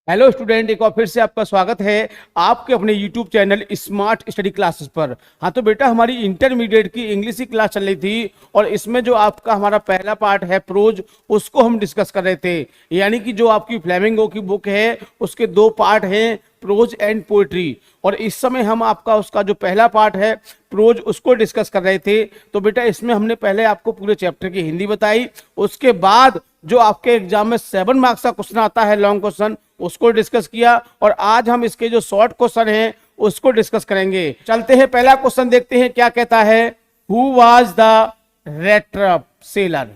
Hello student, एक बार फिर से आपका स्वागत है आपके अपने YouTube channel smart study classes पर। हाँ तो बेटा, हमारी इंटरमीडिएट की इंग्लिश की क्लास चल रही थी और इसमें जो आपका हमारा पहला पार्ट है प्रोज, उसको हम डिस्कस कर रहे थे। यानी कि जो आपकी फ्लेमिंगो की बुक है उसके दो पार्ट हैं, प्रोज एंड पोएट्री। और इस समय हम आपका उसका जो पहला पार्ट है प्रोज, उसको डिस्कस कर रहे थे। तो बेटा, इसमें हमने पहले आपको पूरे चैप्टर की हिंदी बताई, उसके बाद जो आपके एग्जाम में 7 मार्क्स का क्वेश्चन आता है लॉन्ग क्वेश्चन, उसको डिस्कस किया। और आज हम इसके जो शॉर्ट क्वेश्चन हैं उसको डिस्कस करेंगे। चलते हैं, पहला क्वेश्चन देखते हैं क्या कहता है। Who was the rattrap seller?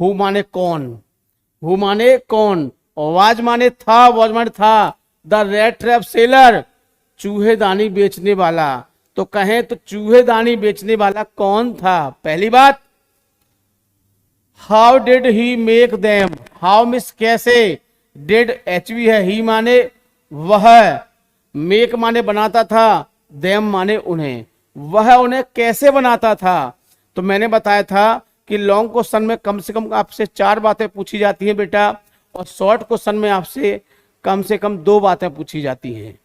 Who माने कौन, हु माने कौन, वाज माने था, वाज माने था। द रेट्रप सेलर, चूहेदानी बेचने वाला। तो कहें तो चूहेदानी बेचने वाला कौन था? पहली बात, how did he make them? How miss कैसे, डिड एचवी है, ही माने वह, मेक माने बनाता था, देम माने उन्हें। वह उन्हें कैसे बनाता था? तो मैंने बताया था कि लॉन्ग क्वेश्चन में कम से कम आपसे 4 बातें पूछी जाती हैं बेटा, और शॉर्ट क्वेश्चन में आपसे कम से कम 2 बातें पूछी जाती हैं।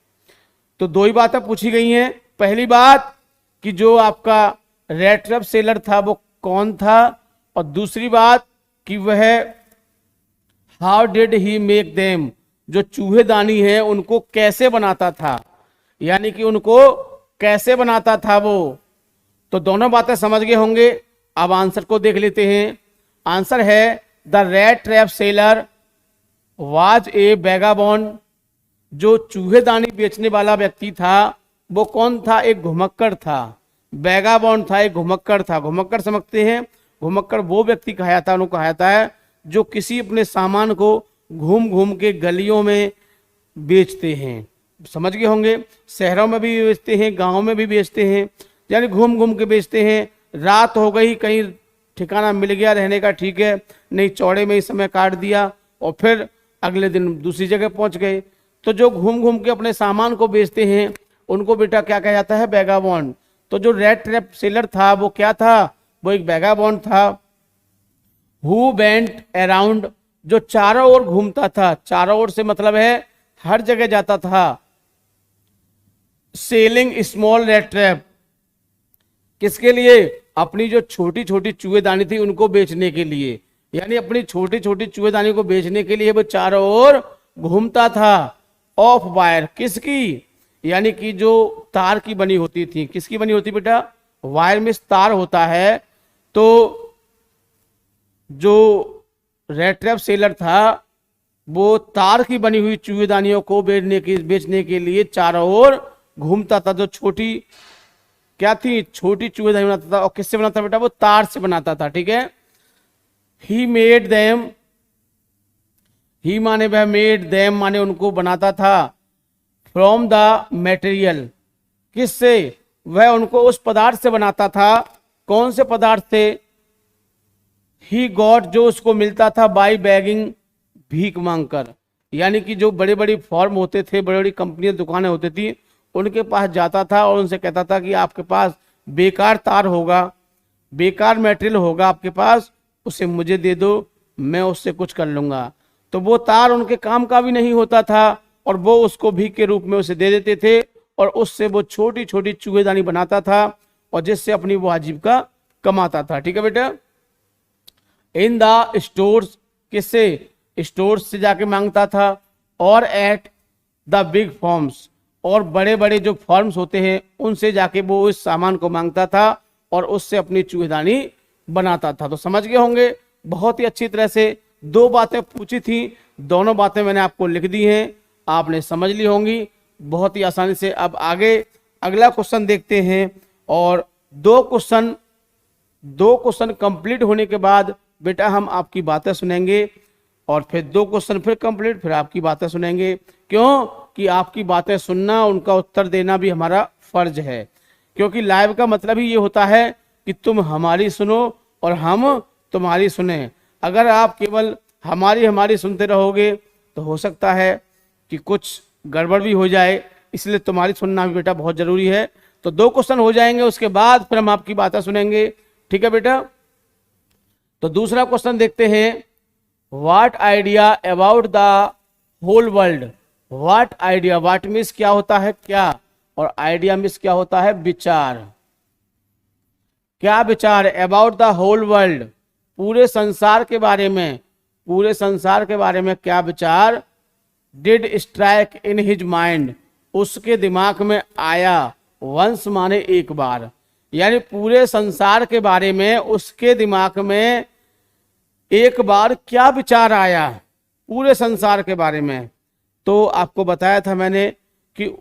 तो 2 ही बातें पूछी गई हैं। पहली बात कि जो आपका रेट्रप सेलर था वो कौन था, और दूसरी बात कि वह how did he make them, जो चूहेदानी है उनको कैसे बनाता था, यानी कि उनको कैसे बनाता था वो। तो दोनों बातें समझ गए होंगे। अब आंसर को देख लेते हैं। आंसर है the rate trap seller was a vagabond. जो चूहेदानी बेचने वाला व्यक्ति था वो कौन था? एक घुमक्कड़ था। वैगाबॉन्ड था, एक घुमक्कड़ था। घुमक्कड़ समझते हैं? घुमक्कड़ वो व्यक्ति कहा जाता है, उनको कहा जाता है जो किसी अपने सामान को घूम घूम के गलियों में बेचते हैं। समझ गए होंगे। शहरों में भी बेचते हैं, गांव में भी बेचते हैं, यानी घूम घूम के बेचते हैं। रात हो गई, कहीं ठिकाना मिल गया रहने का, ठीक है, नहीं चौड़े में ही समय काट दिया और फिर अगले दिन दूसरी जगह पहुंच गए। तो जो घूम घूम के अपने सामान को बेचते हैं उनको बेटा क्या कहा जाता है? वैगाबॉन्ड। तो जो रेट ट्रैप सेलर था वो क्या था? वो एक वैगाबॉन्ड था। हु वेंट अराउंड, जो चारों ओर घूमता था। चारों ओर से मतलब है हर जगह जाता था। सेलिंग स्मॉल रेट ट्रैप, किसके लिए? अपनी जो छोटी छोटी चूहेदानी थी उनको बेचने के लिए। यानी अपनी छोटी छोटी चूहेदानी को बेचने के लिए वो चारों ओर घूमता था। ऑफ वायर, किसकी? यानी कि जो तार की बनी होती थी। किसकी बनी होती बेटा? वायर में तार होता है। तो जो रेट ट्रैप सेलर था वो तार की बनी हुई चूहेदानियों को बेचने के लिए चारों ओर घूमता था। जो छोटी क्या थी? छोटी चूहेदानी बनाता था। और किससे बनाता बेटा? वो तार से बनाता था, ठीक है। ही मेड देम, ही माने वह, मेड देम माने उनको बनाता था। फ्रॉम द मटेरियल, किससे? वह उनको उस पदार्थ से बनाता था। कौन से पदार्थ थे? ही गॉट, जो उसको मिलता था, बाई बैगिंग, भीख मांगकर। यानी कि जो बड़े बड़े फॉर्म होते थे, बड़ी बड़ी कंपनियां दुकानें होती थी, उनके पास जाता था और उनसे कहता था कि आपके पास बेकार तार होगा, बेकार मटेरियल होगा आपके पास, उसे मुझे दे दो, मैं उससे कुछ कर लूंगा। तो वो तार उनके काम का भी नहीं होता था और वो उसको भीख के रूप में उसे दे देते थे और उससे वो छोटी छोटी चूहेदानी बनाता था और जिससे अपनी वो आजीविका कमाता था, ठीक है बेटा। इन द स्टोर्स, किससे? स्टोर्स से जाके मांगता था। और एट द बिग फॉर्म्स, और बड़े बड़े जो फॉर्म्स होते हैं उनसे जाके वो इस सामान को मांगता था और उससे अपनी चूहेदानी बनाता था। तो समझ गए होंगे। बहुत ही अच्छी तरह से 2 बातें पूछी थी, दोनों बातें मैंने आपको लिख दी हैं, आपने समझ ली होंगी बहुत ही आसानी से। अब आगे अगला क्वेश्चन देखते हैं। और 2 क्वेश्चन कंप्लीट होने के बाद बेटा हम आपकी बातें सुनेंगे और फिर 2 क्वेश्चन फिर कंप्लीट, फिर आपकी बातें सुनेंगे। क्यों? कि आपकी बातें सुनना, उनका उत्तर देना भी हमारा फर्ज है। क्योंकि लाइव का मतलब ही ये होता है कि तुम हमारी सुनो और हम तुम्हारी सुने। अगर आप केवल हमारी सुनते रहोगे तो हो सकता है कि कुछ गड़बड़ भी हो जाए, इसलिए तुम्हारी सुनना भी बेटा बहुत जरूरी है। तो 2 क्वेश्चन हो जाएंगे, उसके बाद फिर हम आपकी बातें सुनेंगे, ठीक है बेटा। तो दूसरा क्वेश्चन देखते हैं। What idea about the whole world. What idea, what means क्या होता है क्या, और आइडिया मीन्स क्या होता है विचार। क्या विचार, अबाउट द होल वर्ल्ड, पूरे संसार के बारे में, पूरे संसार के बारे में क्या विचार। Did strike in his mind, उसके दिमाग में आया। वंस माने एक बार, यानी पूरे संसार के बारे में उसके दिमाग में एक बार क्या विचार आया, पूरे संसार के बारे में। तो आपको बताया था मैंने कि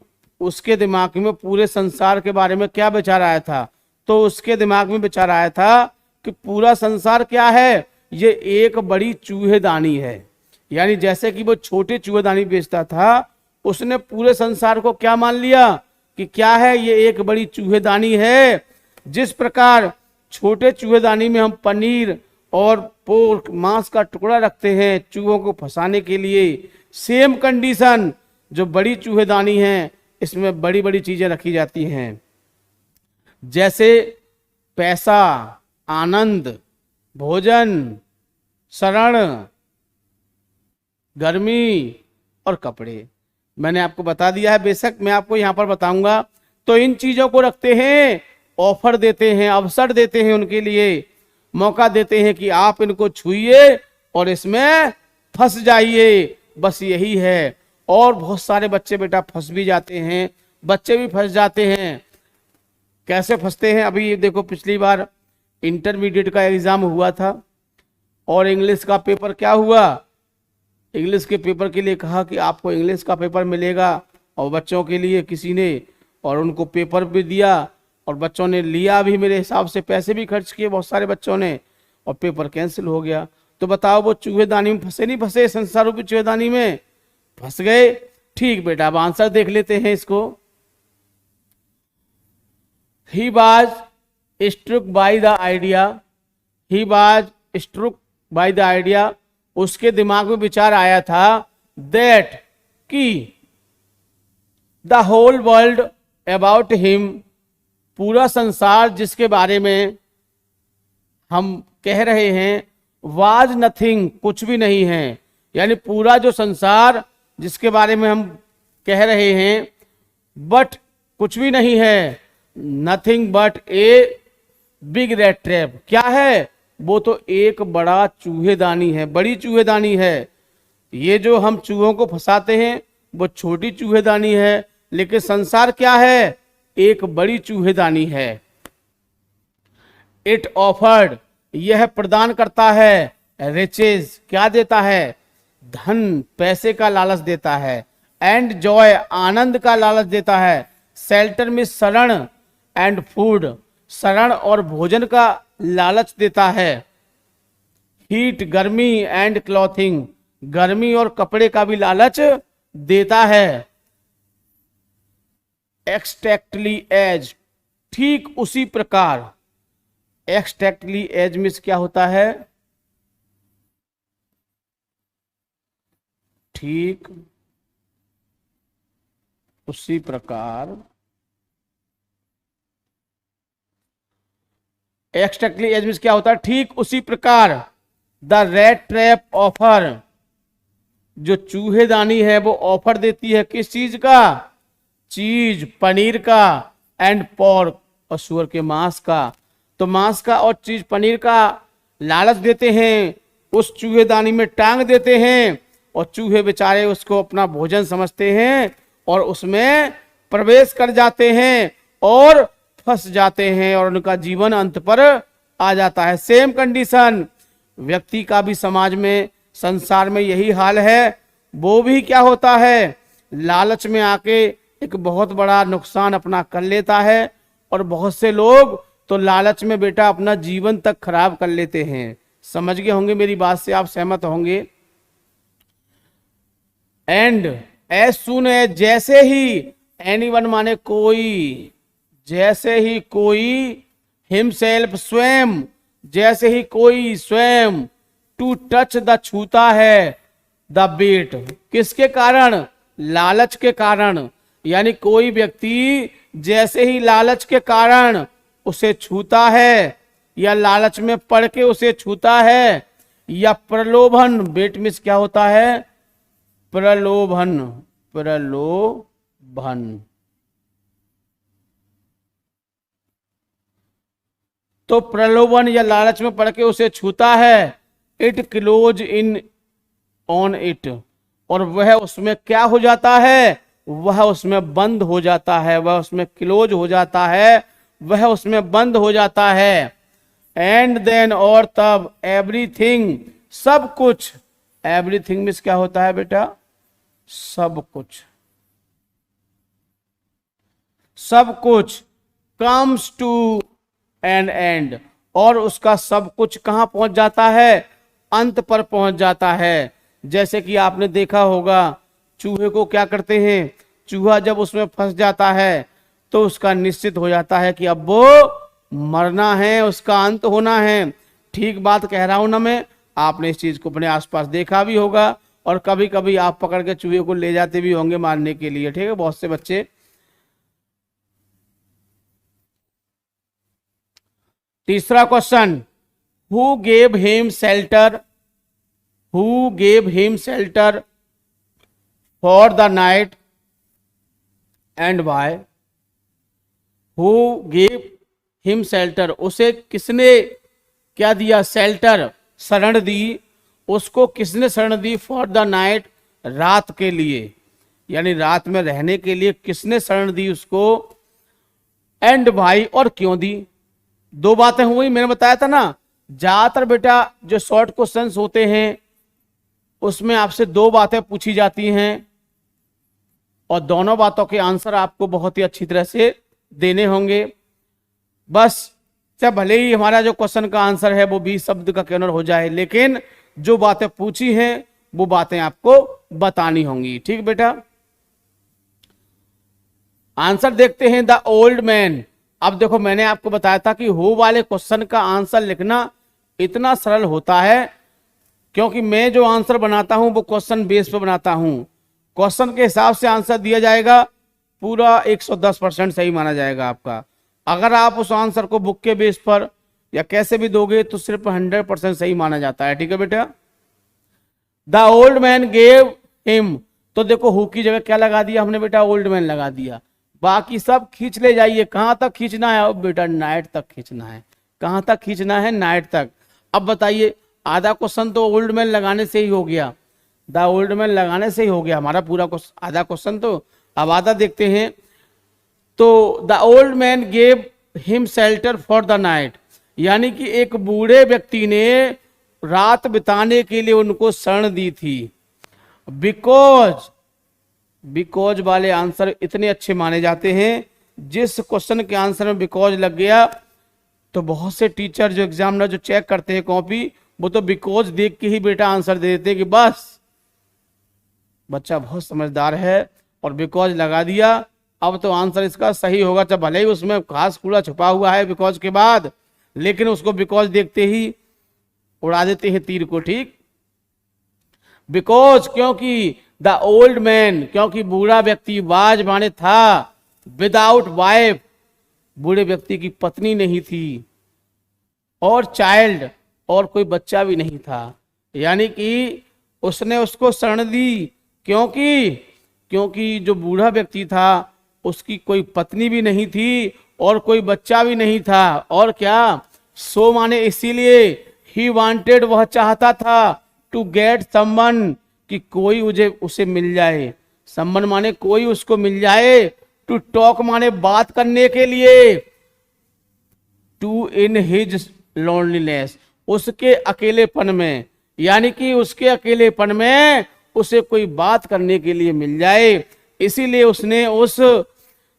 उसके दिमाग में पूरे संसार के बारे में क्या विचार आया था। तो उसके दिमाग में विचार आया था कि पूरा संसार क्या है, ये एक बड़ी चूहेदानी है। यानी जैसे कि वो छोटे चूहेदानी बेचता था, उसने पूरे संसार को क्या मान लिया कि क्या है, ये एक बड़ी चूहेदानी है। जिस प्रकार छोटे चूहेदानी में हम पनीर और पोर्क मांस का टुकड़ा रखते हैं चूहों को फंसाने के लिए, सेम कंडीशन जो बड़ी चूहेदानी है इसमें बड़ी बड़ी चीजें रखी जाती हैं, जैसे पैसा, आनंद, भोजन, शरण, गर्मी और कपड़े। मैंने आपको बता दिया है, बेशक मैं आपको यहां पर बताऊंगा। तो इन चीजों को रखते हैं, ऑफर देते हैं, अवसर देते हैं, उनके लिए मौका देते हैं कि आप इनको छुइए और इसमें फंस जाइए, बस यही है। और बहुत सारे बच्चे बेटा फंस भी जाते हैं, बच्चे भी फंस जाते हैं। कैसे फंसते हैं, अभी देखो पिछली बार इंटरमीडिएट का एग्जाम हुआ था और इंग्लिश का पेपर क्या हुआ, इंग्लिश के पेपर के लिए कहा कि आपको इंग्लिश का पेपर मिलेगा, और बच्चों के लिए किसी ने, और उनको पेपर भी दिया और बच्चों ने लिया भी, मेरे हिसाब से पैसे भी खर्च किए बहुत सारे बच्चों ने, और पेपर कैंसिल हो गया। तो बताओ वो चूहेदानी में फंसे नहीं फंसे, संसार रूपी चूहेदानी में फंस गए। ठीक बेटा, अब आंसर देख लेते हैं इसको। He was struck by the idea, he was struck by the idea, उसके दिमाग में विचार आया था दैट कि the whole world about him, पूरा संसार जिसके बारे में हम कह रहे हैं, वाज नथिंग, कुछ भी नहीं है। यानी पूरा जो संसार जिसके बारे में हम कह रहे हैं, बट कुछ भी नहीं है, nothing but a big rat trap, क्या है वो तो एक बड़ा चूहेदानी है, बड़ी चूहेदानी है। ये जो हम चूहों को फंसाते हैं वो छोटी चूहेदानी है, लेकिन संसार क्या है, एक बड़ी चूहेदानी है। इट ऑफर्ड, यह प्रदान करता है, रिचेज, क्या देता है, धन, पैसे का लालच देता है, एंड जॉय, आनंद का लालच देता है, शेल्टर में शरण, एंड फूड, शरण और भोजन का लालच देता है, हीट, गर्मी, एंड क्लॉथिंग, गर्मी और कपड़े का भी लालच देता है। एक्सटैक्टली एज, ठीक उसी प्रकार, एक्सटैक्टली एज मीन्स क्या होता है, ठीक उसी प्रकार, एक्सटैक्टली एज मीन्स क्या होता है, ठीक उसी प्रकार। द रैट ट्रैप ऑफर, जो चूहेदानी है वो ऑफर देती है किस चीज का, चीज, पनीर का, एंड पोर्क, और सूअर के मांस का। तो मांस का और चीज पनीर का लालच देते हैं, उस चूहेदानी में टांग देते हैं, और चूहे बेचारे उसको अपना भोजन समझते हैं और उसमें प्रवेश कर जाते हैं और फंस जाते हैं, और उनका जीवन अंत पर आ जाता है। सेम कंडीशन व्यक्ति का भी समाज में, संसार में यही हाल है। वो भी क्या होता है, लालच में आके एक बहुत बड़ा नुकसान अपना कर लेता है, और बहुत से लोग तो लालच में बेटा अपना जीवन तक खराब कर लेते हैं। समझ गए होंगे मेरी बात से, आप सहमत होंगे। एंड एज सुन एज, जैसे ही, एनीवन माने कोई, जैसे ही कोई, हिमसेल्फ स्वयं, जैसे ही कोई स्वयं, टू टच द, छूता है, द बीट, किसके कारण, लालच के कारण। यानी कोई व्यक्ति जैसे ही लालच के कारण उसे छूता है, या लालच में पड़ के उसे छूता है, या प्रलोभन, बेट मिस क्या होता है, प्रलोभन, प्रलोभन। तो प्रलोभन या लालच में पड़ के उसे छूता है। It close in on it, और वह उसमें क्या हो जाता है, वह उसमें बंद हो जाता है, वह उसमें क्लोज हो जाता है, वह उसमें बंद हो जाता है। एंड देन, और तब, एवरीथिंग, सब कुछ। एवरीथिंग मीन्स क्या होता है बेटा, सब कुछ, सब कुछ। कम्स टू एन एंड, और उसका सब कुछ कहां पहुंच जाता है, अंत पर पहुंच जाता है। जैसे कि आपने देखा होगा, चूहे को क्या करते हैं, चूहा जब उसमें फंस जाता है तो उसका निश्चित हो जाता है कि अब वो मरना है, उसका अंत होना है। ठीक बात कह रहा हूं ना मैं? आपने इस चीज को अपने आसपास देखा भी होगा, और कभी कभी आप पकड़ के चूहे को ले जाते भी होंगे मारने के लिए, ठीक है, बहुत से बच्चे। तीसरा question, who gave him shelter, who gave him shelter for the night and why. Who gave him shelter, उसे किसने क्या दिया, शेल्टर, शरण दी। उसको किसने शरण दी, फॉर द नाइट, रात के लिए, यानी रात में रहने के लिए किसने शरण दी उसको। एंड भाई, और क्यों दी। दो बातें हुई, मैंने बताया था ना, ज्यादातर बेटा जो शॉर्ट क्वेश्चंस होते हैं उसमें आपसे दो बातें पूछी जाती हैं, और दोनों बातों के आंसर आपको बहुत ही अच्छी तरह से देने होंगे। बस चाहे भले ही हमारा जो क्वेश्चन का आंसर है वो 20 शब्द का क्यों न हो जाए, लेकिन जो बातें पूछी हैं वो बातें आपको बतानी होंगी, ठीक बेटा। आंसर देखते हैं, द ओल्ड मैन। अब देखो, मैंने आपको बताया था कि हो वाले क्वेश्चन का आंसर लिखना इतना सरल होता है, क्योंकि मैं जो आंसर बनाता हूं वो क्वेश्चन बेस पे बनाता हूं। क्वेश्चन के हिसाब से आंसर दिया जाएगा, पूरा 110% सही माना जाएगा आपका। अगर आप उस आंसर को बुक के बेस पर या कैसे भी दोगे तो सिर्फ 100% सही माना जाता है, ठीक है बेटा। The old man gave him, तो देखो हु की जगह क्या लगा दिया हमने बेटा, ओल्ड मैन लगा दिया। बाकी सब खींच ले जाइए। कहां तक खींचना है अब बेटा, नाइट तक खींचना है। कहां तक खींचना है, नाइट तक। अब बताइए, आधा क्वेश्चन तो ओल्ड मैन लगाने से ही हो गया, द ओल्ड मैन लगाने से ही हो गया हमारा पूरा आधा क्वेश्चन। तो अब आधा देखते हैं। तो the old man gave him shelter for the night, यानी कि एक बूढ़े व्यक्ति ने रात बिताने के लिए उनको शरण दी थी। बिकॉज, बिकॉज वाले आंसर इतने अच्छे माने जाते हैं, जिस क्वेश्चन के आंसर में बिकॉज लग गया तो बहुत से टीचर जो एग्जामिनर जो चेक करते हैं कॉपी, वो तो बिकॉज देख के ही बेटा आंसर दे देते हैं कि बस बच्चा बहुत समझदार है और बिकॉज लगा दिया, अब तो आंसर इसका सही होगा, चाहे भले ही उसमें खास कूड़ा छुपा हुआ है बिकॉज के बाद, लेकिन उसको बिकॉज देखते ही उड़ा देते हैं तीर को, ठीक। बिकॉज, क्योंकि द ओल्ड मैन, क्योंकि बूढ़ा व्यक्ति वाज माने था, विदाउट वाइफ, बूढ़े व्यक्ति की पत्नी नहीं थी, और चाइल्ड, और कोई बच्चा भी नहीं था। यानी कि उसने उसको शरण दी, क्योंकि जो बूढ़ा व्यक्ति था उसकी कोई पत्नी भी नहीं थी और कोई बच्चा भी नहीं था। और क्या, सो माने इसीलिए, ही वांटेड, वह चाहता था, टू गेट समवन, कि कोई उसे मिल जाए। समवन माने कोई उसको मिल जाए, टू टॉक माने बात करने के लिए, टू इन हिज लोनलीनेस, उसके अकेलेपन में, यानी कि उसके अकेलेपन में उसे कोई बात करने के लिए मिल जाए। इसीलिए उसने उस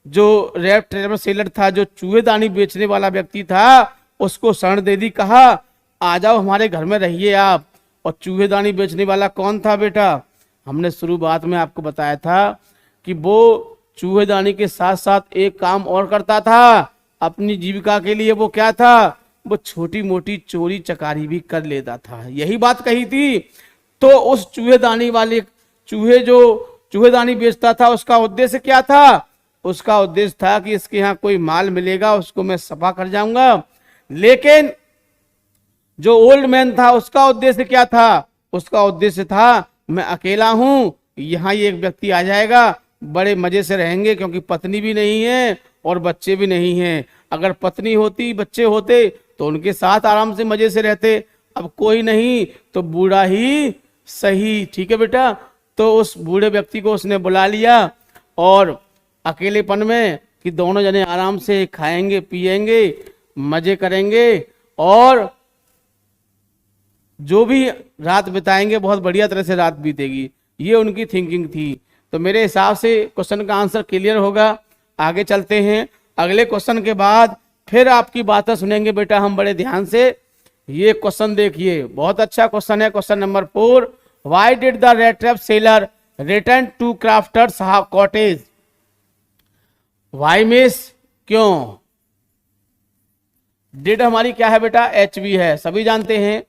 जो रेप ट्रेवल सेलर था, जो चूहेदानी बेचने वाला व्यक्ति था, उसको शरण दे दी, कहा आ जाओ हमारे घर में रहिए आप। और चूहेदानी बेचने वाला कौन था बेटा, हमने शुरुआत में आपको बताया था कि वो चूहेदानी के साथ साथ एक काम और करता था अपनी जीविका के लिए। वो क्या था, वो छोटी मोटी चोरी चकारी भी कर लेता था, यही बात कही थी। तो उस चूहेदानी वाले जो चूहेदानी बेचता था, उसका उद्देश्य क्या था, उसका उद्देश्य था कि इसके यहाँ कोई माल मिलेगा उसको मैं सफा कर जाऊंगा। लेकिन जो ओल्ड मैन था उसका उद्देश्य क्या था, उसका उद्देश्य था मैं अकेला हूं यहाँ ये एक व्यक्ति आ जाएगा, बड़े मजे से रहेंगे, क्योंकि पत्नी भी नहीं है और बच्चे भी नहीं हैं। अगर पत्नी होती, बच्चे होते तो उनके साथ आराम से मजे से रहते। अब कोई नहीं तो बूढ़ा ही सही। ठीक है बेटा। तो उस बूढ़े व्यक्ति को उसने बुला लिया और अकेलेपन में कि दोनों जने आराम से खाएंगे पिएंगे मजे करेंगे और जो भी रात बिताएंगे बहुत बढ़िया तरह से रात बीतेगी, ये उनकी थिंकिंग थी। तो मेरे हिसाब से क्वेश्चन का आंसर क्लियर होगा। आगे चलते हैं, अगले क्वेश्चन के बाद फिर आपकी बातें सुनेंगे बेटा हम बड़े ध्यान से। ये क्वेश्चन देखिए, बहुत अच्छा क्वेश्चन है। Question number 4, why did the red trap seller return to crofter's cottage? Why miss, क्यों? डिड हमारी क्या है बेटा? HV है, सभी जानते हैं,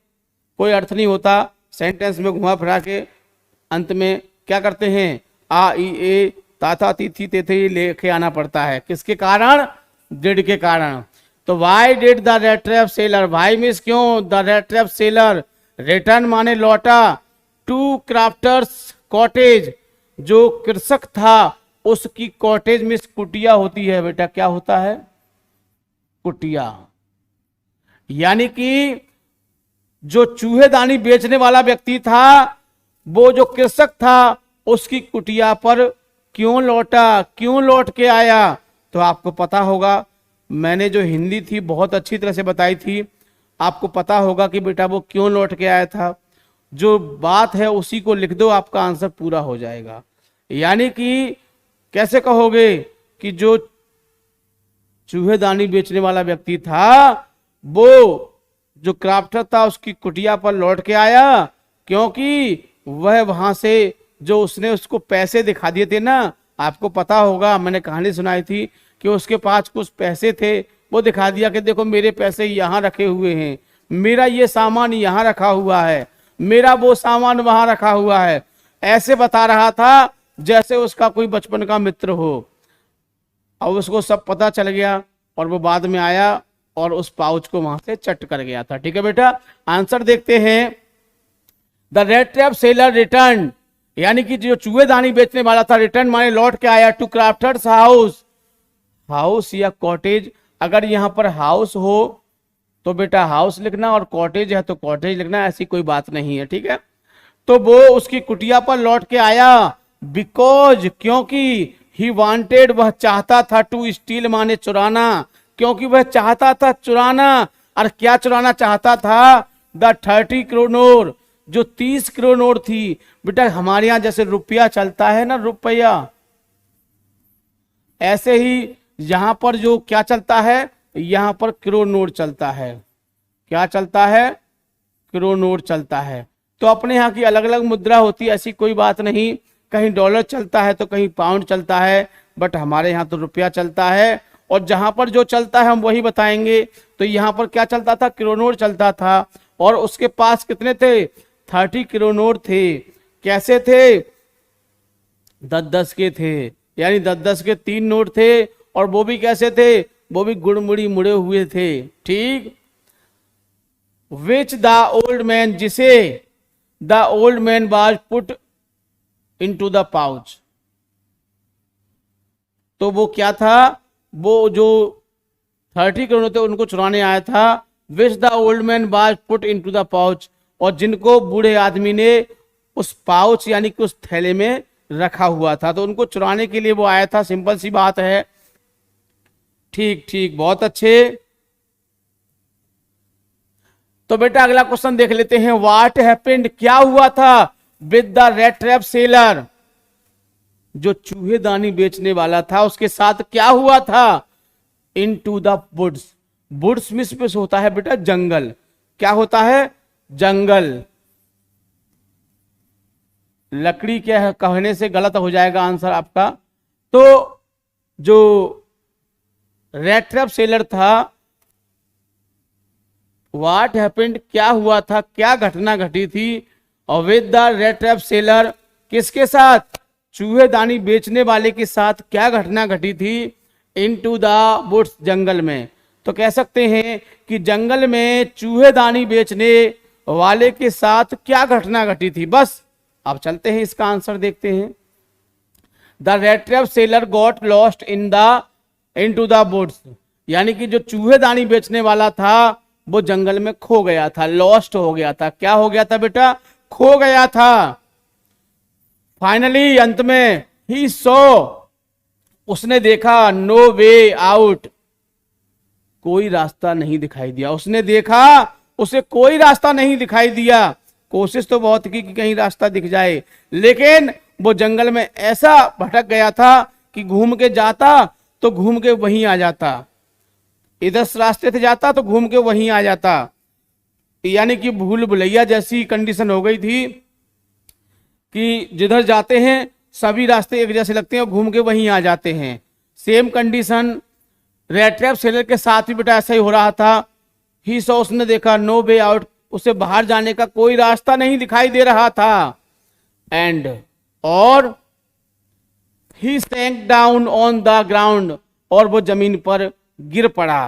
कोई अर्थ नहीं होता। सेंटेंस में घुमा फिरा के अंत में क्या करते हैं? आ ई ए ताता तिथि तेथे लेके आना पड़ता है। किसके कारण? डिड के कारण। तो why did the red trap seller, why miss क्यों? The red trap seller return माने लौटा, टू क्राफ्टर्स कॉटेज, जो कृषक था उसकी कॉटेज में कुटिया होती है बेटा। क्या होता है? कुटिया। यानी कि जो चूहेदानी बेचने वाला व्यक्ति था, वो जो कृषक था उसकी कुटिया पर क्यों लौटा, क्यों लौट के आया? तो आपको पता होगा, मैंने जो हिंदी थी बहुत अच्छी तरह से बताई थी, आपको पता होगा कि बेटा वो क्यों लौट के आया था। जो बात है उसी को लिख दो, आपका आंसर पूरा हो जाएगा। यानी कि कैसे कहोगे कि जो चूहेदानी बेचने वाला व्यक्ति था वो जो क्राफ्टर था उसकी कुटिया पर लौट के आया, क्योंकि वह वहां से जो उसने उसको पैसे दिखा दिए थे ना, आपको पता होगा मैंने कहानी सुनाई थी कि उसके पास कुछ पैसे थे, वो दिखा दिया कि देखो मेरे पैसे यहाँ रखे हुए हैं, मेरा ये सामान यहाँ रखा हुआ है, मेरा वो सामान वहां रखा हुआ है। ऐसे बता रहा था जैसे उसका कोई बचपन का मित्र हो। अब उसको सब पता चल गया और वो बाद में आया और उस पाउच को वहां से चट कर गया था। ठीक है बेटा, आंसर देखते हैं। The red trap seller return, यानी कि जो चूहेदानी बेचने वाला था, रिटर्न माने लौट के आया, टू क्राफ्टर्स हाउस, हाउस या कॉटेज। अगर यहां पर हाउस हो तो बेटा हाउस लिखना और कॉटेज है तो कॉटेज लिखना, ऐसी कोई बात नहीं है। ठीक है। तो वो उसकी कुटिया पर लौट के आया, बिकॉज, क्योंकि, ही वांटेड, वह चाहता था, टू स्टील माने चुराना, क्योंकि वह चाहता था चुराना। और क्या चुराना चाहता था? द 30 करोड़, जो 30 करोड़ थी। बेटा हमारे यहां जैसे रुपया चलता है ना, रुपया, ऐसे ही यहां पर जो क्या चलता है, यहां पर करोड़ चलता है। क्या चलता है? करोड़ चलता है। तो अपने यहाँ की अलग अलग मुद्रा होती है, ऐसी कोई बात नहीं, कहीं डॉलर चलता है तो कहीं पाउंड चलता है, बट हमारे यहाँ तो रुपया चलता है। और जहां पर जो चलता है हम वही बताएंगे। तो यहाँ पर क्या चलता था? करोड़ चलता था। और उसके पास कितने थे? 30 करोड़ थे। कैसे थे? 10-10 के थे, यानी 10-10 के 3 नोट थे। और वो भी कैसे थे? वो भी गुड़मुड़ी मुड़े हुए थे। ठीक। विच द ओल्ड मैन, जिसे the old man was put into the pouch. तो वो क्या था? वो जो 30 करोड़ थे उनको चुराने आया था। Which the old man was put into the pouch, और जिनको बूढ़े आदमी ने उस पाउच यानी कि उस थैले में रखा हुआ था, तो उनको चुराने के लिए वो आया था। सिंपल सी बात है। ठीक ठीक, बहुत अच्छे। तो बेटा अगला क्वेश्चन देख लेते हैं। व्हाट हैपेंड, क्या हुआ था with the red trap seller, जो चूहेदानी बेचने वाला था उसके साथ क्या हुआ था? Into the woods, woods means होता है बेटा जंगल। क्या होता है? जंगल। लकड़ी क्या कहने से गलत हो जाएगा आंसर आपका। तो जो रेड ट्रैप सेलर था, व्हाट हैपेंड, क्या हुआ था, क्या घटना घटी थी? और with the red trap seller, किसके साथ? चूहेदानी बेचने वाले के साथ क्या घटना घटी थी? इनटू द वुड्स, जंगल में। तो कह सकते हैं कि जंगल में चूहेदानी बेचने वाले के साथ क्या घटना घटी थी, बस अब चलते हैं इसका आंसर देखते हैं। The red trap seller got lost into the woods, यानी कि जो चूहेदानी बेचने वाला था वो जंगल में खो गया था, लॉस्ट हो गया था। क्या हो गया था बेटा? खो गया था। फाइनली अंत में ही सॉ, उसने देखा, नो वे आउट, कोई रास्ता नहीं दिखाई दिया। उसने देखा, उसे कोई रास्ता नहीं दिखाई दिया। कोशिश तो बहुत की कि कहीं रास्ता दिख जाए, लेकिन वो जंगल में ऐसा भटक गया था कि घूम के जाता तो घूम के वहीं आ जाता, इधर से रास्ते से जाता तो घूम के वहीं आ जाता। यानी कि भूल भुलैया जैसी कंडीशन हो गई थी कि जिधर जाते हैं सभी रास्ते एक जैसे लगते हैं और घूम के वहीं आ जाते हैं। Same condition red trap seller के साथ भी बेटा ऐसा ही हो रहा था। ही सो, उसने देखा, नो वे आउट, उसे बाहर जाने का कोई रास्ता नहीं दिखाई दे रहा था। एंड और ही सैंक डाउन ऑन द ग्राउंड, और वो जमीन पर गिर पड़ा।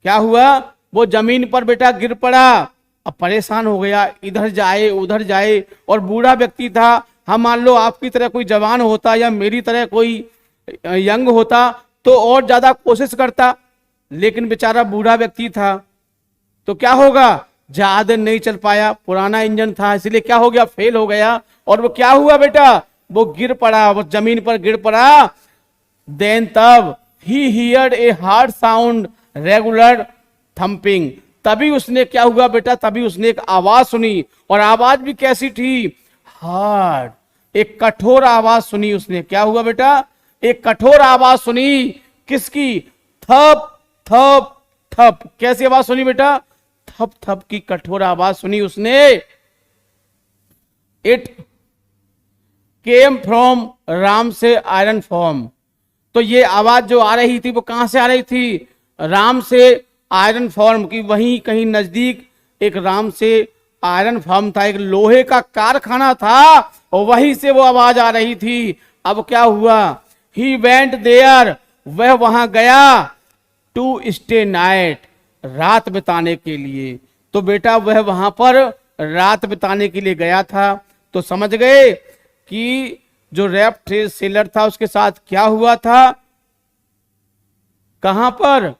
क्या हुआ? वो जमीन पर बेटा गिर पड़ा। अब परेशान हो गया, इधर जाए उधर जाए, और बूढ़ा व्यक्ति था। हम मान लो आपकी तरह कोई जवान होता या मेरी तरह कोई यंग होता तो और ज्यादा कोशिश करता, लेकिन बेचारा बूढ़ा व्यक्ति था तो क्या होगा? ज्यादा नहीं चल पाया, पुराना इंजन था, इसलिए क्या हो गया? फेल हो गया। और वो क्या हुआ बेटा? वो गिर पड़ा, वो जमीन पर गिर पड़ा। देन तब he heard a hard sound regular thumping, तभी उसने क्या हुआ बेटा? तभी उसने एक आवाज सुनी, और आवाज भी कैसी थी? हार्ड, एक कठोर आवाज सुनी उसने। क्या हुआ बेटा? एक कठोर आवाज सुनी। किसकी? थप थप थप। कैसी आवाज सुनी बेटा? थप थप की कठोर आवाज सुनी उसने। इट केम फ्रॉम राम से आयरन फॉर्म, तो ये आवाज जो आ रही थी वो कहां से आ रही थी? राम से आयरन फॉर्म की, वहीं कहीं नजदीक एक राम से आयरन फॉर्म था, एक लोहे का कारखाना था, और वहीं से वो आवाज आ रही थी। अब क्या हुआ? ही वेंट देयर, वह वहां गया, टू स्टे नाइट, रात बिताने के लिए। तो बेटा वह वहां पर रात बिताने के लिए गया था। तो समझ गए कि जो रैप सेलर था उसके साथ क्या हुआ था? कहां पर?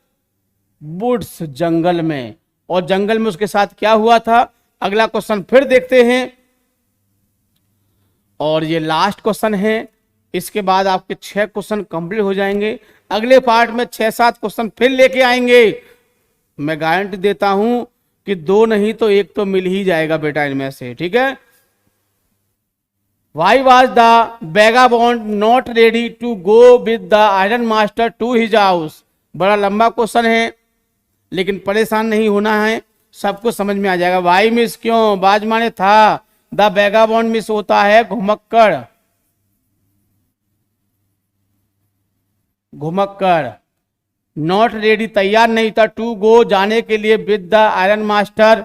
वुड्स, जंगल में। और जंगल में उसके साथ क्या हुआ था? अगला क्वेश्चन फिर देखते हैं, और ये लास्ट क्वेश्चन है। इसके बाद आपके 6 क्वेश्चन कंप्लीट हो जाएंगे। अगले पार्ट में 6-7 क्वेश्चन फिर लेके आएंगे। मैं गारंटी देता हूं कि 2 नहीं तो 1 तो मिल ही जाएगा बेटा इनमें से, ठीक है। Why was the vagabond not ready to go with the iron master to his house? बड़ा लंबा क्वेश्चन है, लेकिन परेशान नहीं होना है, सबको समझ में आ जाएगा। वाई मिस क्यों? बाज माने था। द वैगाबॉन्ड मिस होता है घुमक्कड़, घुमक्कड़। नॉट रेडी, तैयार नहीं था। टू गो, जाने के लिए। With the iron master,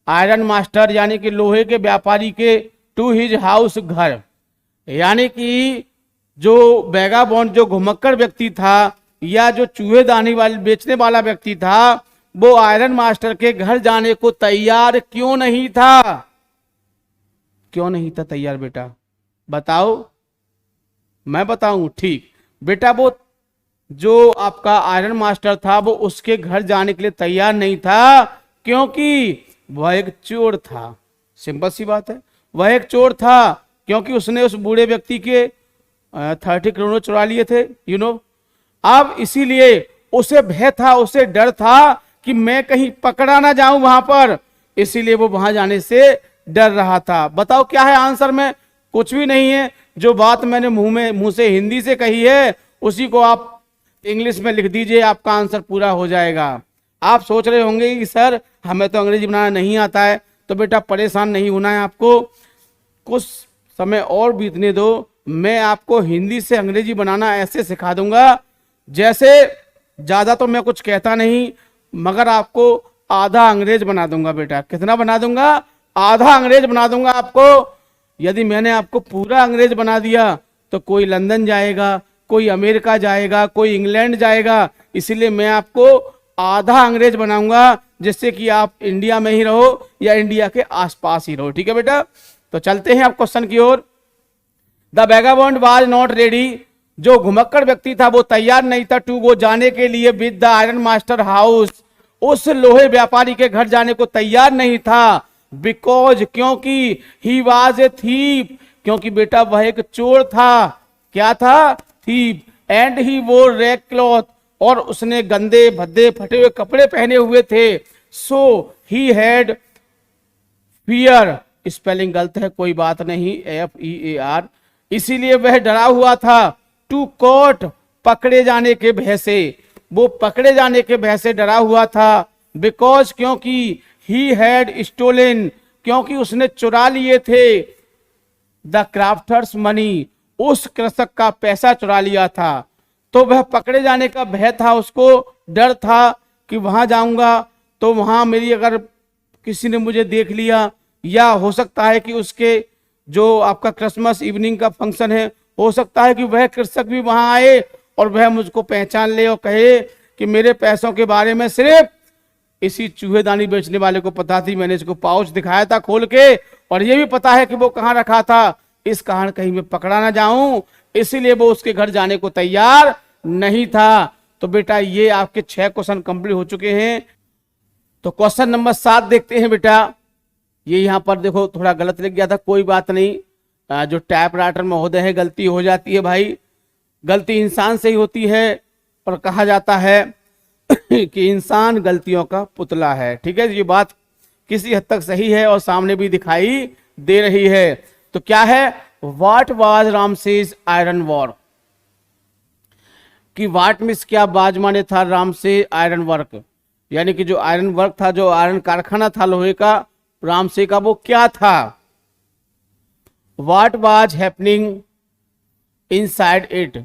iron master यानी कि लोहे के व्यापारी के। टू हिज हाउस, घर। यानी कि जो वैगाबॉन्ड, जो घुमक्कड़ व्यक्ति था या जो चूहेदानी वाले बेचने वाला व्यक्ति था, वो आयरन मास्टर के घर जाने को तैयार क्यों नहीं था? क्यों नहीं था तैयार बेटा? बताओ, मैं बताऊं? ठीक बेटा, वो जो आपका आयरन मास्टर था वो उसके घर जाने के लिए तैयार नहीं था, क्योंकि वह एक चोर था। सिंपल सी बात है, वह एक चोर था, क्योंकि उसने उस बूढ़े व्यक्ति के 30 करोड़ चुरा लिए थे, यू नो। अब इसीलिए उसे भय था, उसे डर था कि मैं कहीं पकड़ा ना जाऊं वहां पर, इसीलिए वो वहां जाने से डर रहा था। बताओ क्या है आंसर में? कुछ भी नहीं है। जो बात मैंने मुंह से हिंदी से कही है उसी को आप इंग्लिश में लिख दीजिए, आपका आंसर पूरा हो जाएगा। आप सोच रहे होंगे कि सर हमें तो अंग्रेजी बनाना नहीं आता है, तो बेटा परेशान नहीं होना है आपको, कुछ समय और बीतने दो। मैं आपको हिंदी से अंग्रेजी बनाना ऐसे सिखा दूंगा जैसे, ज्यादा तो मैं कुछ कहता नहीं, मगर आपको आधा अंग्रेज बना दूंगा बेटा। कितना बना दूंगा? आधा अंग्रेज बना दूंगा आपको। यदि मैंने आपको पूरा अंग्रेज बना दिया तो कोई लंदन जाएगा, कोई अमेरिका जाएगा, कोई इंग्लैंड जाएगा, इसीलिए मैं आपको आधा अंग्रेज बनाऊंगा, जिससे कि आप इंडिया में ही रहो या इंडिया के आसपास ही रहो। ठीक है बेटा, तो चलते हैं अब क्वेश्चन की ओर। The vagabond was not ready, जो घुमक्कड़ व्यक्ति था वो तैयार नहीं था टू गो जाने के लिए with the iron master house, उस लोहे व्यापारी के घर जाने को तैयार नहीं था। बिकॉज क्योंकि ही वाज ए थीप, क्योंकि बेटा वह एक चोर था। क्या था? थीप। एंड ही वोर रैग क्लॉथ, और उसने गंदे भद्दे फटे हुए कपड़े पहने हुए थे। सो ही हैड फियर, स्पेलिंग गलत है कोई बात नहीं, FEAR, इसीलिए वह डरा हुआ था। टू कॉट, पकड़े जाने के भय से, वो पकड़े जाने के भय से डरा हुआ था। बिकॉज क्योंकि ही हैड स्टोलन, क्योंकि उसने चुरा लिए थे द क्राफ्टर्स मनी, उस कृषक का पैसा चुरा लिया था। तो वह पकड़े जाने का भय था, उसको डर था कि वहां जाऊंगा तो वहां मेरी अगर किसी ने मुझे देख लिया, या हो सकता है कि उसके जो आपका क्रिसमस इवनिंग का फंक्शन है, हो सकता है कि वह कृषक भी वहां आए और वह मुझको पहचान ले और कहे कि मेरे पैसों के बारे में सिर्फ इसी चूहेदानी बेचने वाले को पता थी, मैंने इसको पाउच दिखाया था खोल के, और ये भी पता है कि वो कहाँ रखा था, इस कारण कहीं मैं पकड़ा ना जाऊं, इसीलिए वो उसके घर जाने को तैयार नहीं था। तो बेटा ये आपके 6 क्वेश्चन कंप्लीट हो चुके हैं। तो क्वेश्चन नंबर 7 देखते हैं बेटा। ये यहाँ पर देखो थोड़ा गलत लिख गया था, कोई बात नहीं, जो टाइप राइटर महोदय है गलती हो जाती है भाई, गलती इंसान से ही होती है, और कहा जाता है कि इंसान गलतियों का पुतला है। ठीक है, ये बात किसी हद तक सही है और सामने भी दिखाई दे रही है। तो क्या है? What was Ramsjo iron work, कि वाट मिस क्या, बाज माने था रामसे आयरन वर्क, यानी कि जो आयरन वर्क था, जो आयरन कारखाना था लोहे का रामसे का, वो क्या था। What was happening inside it,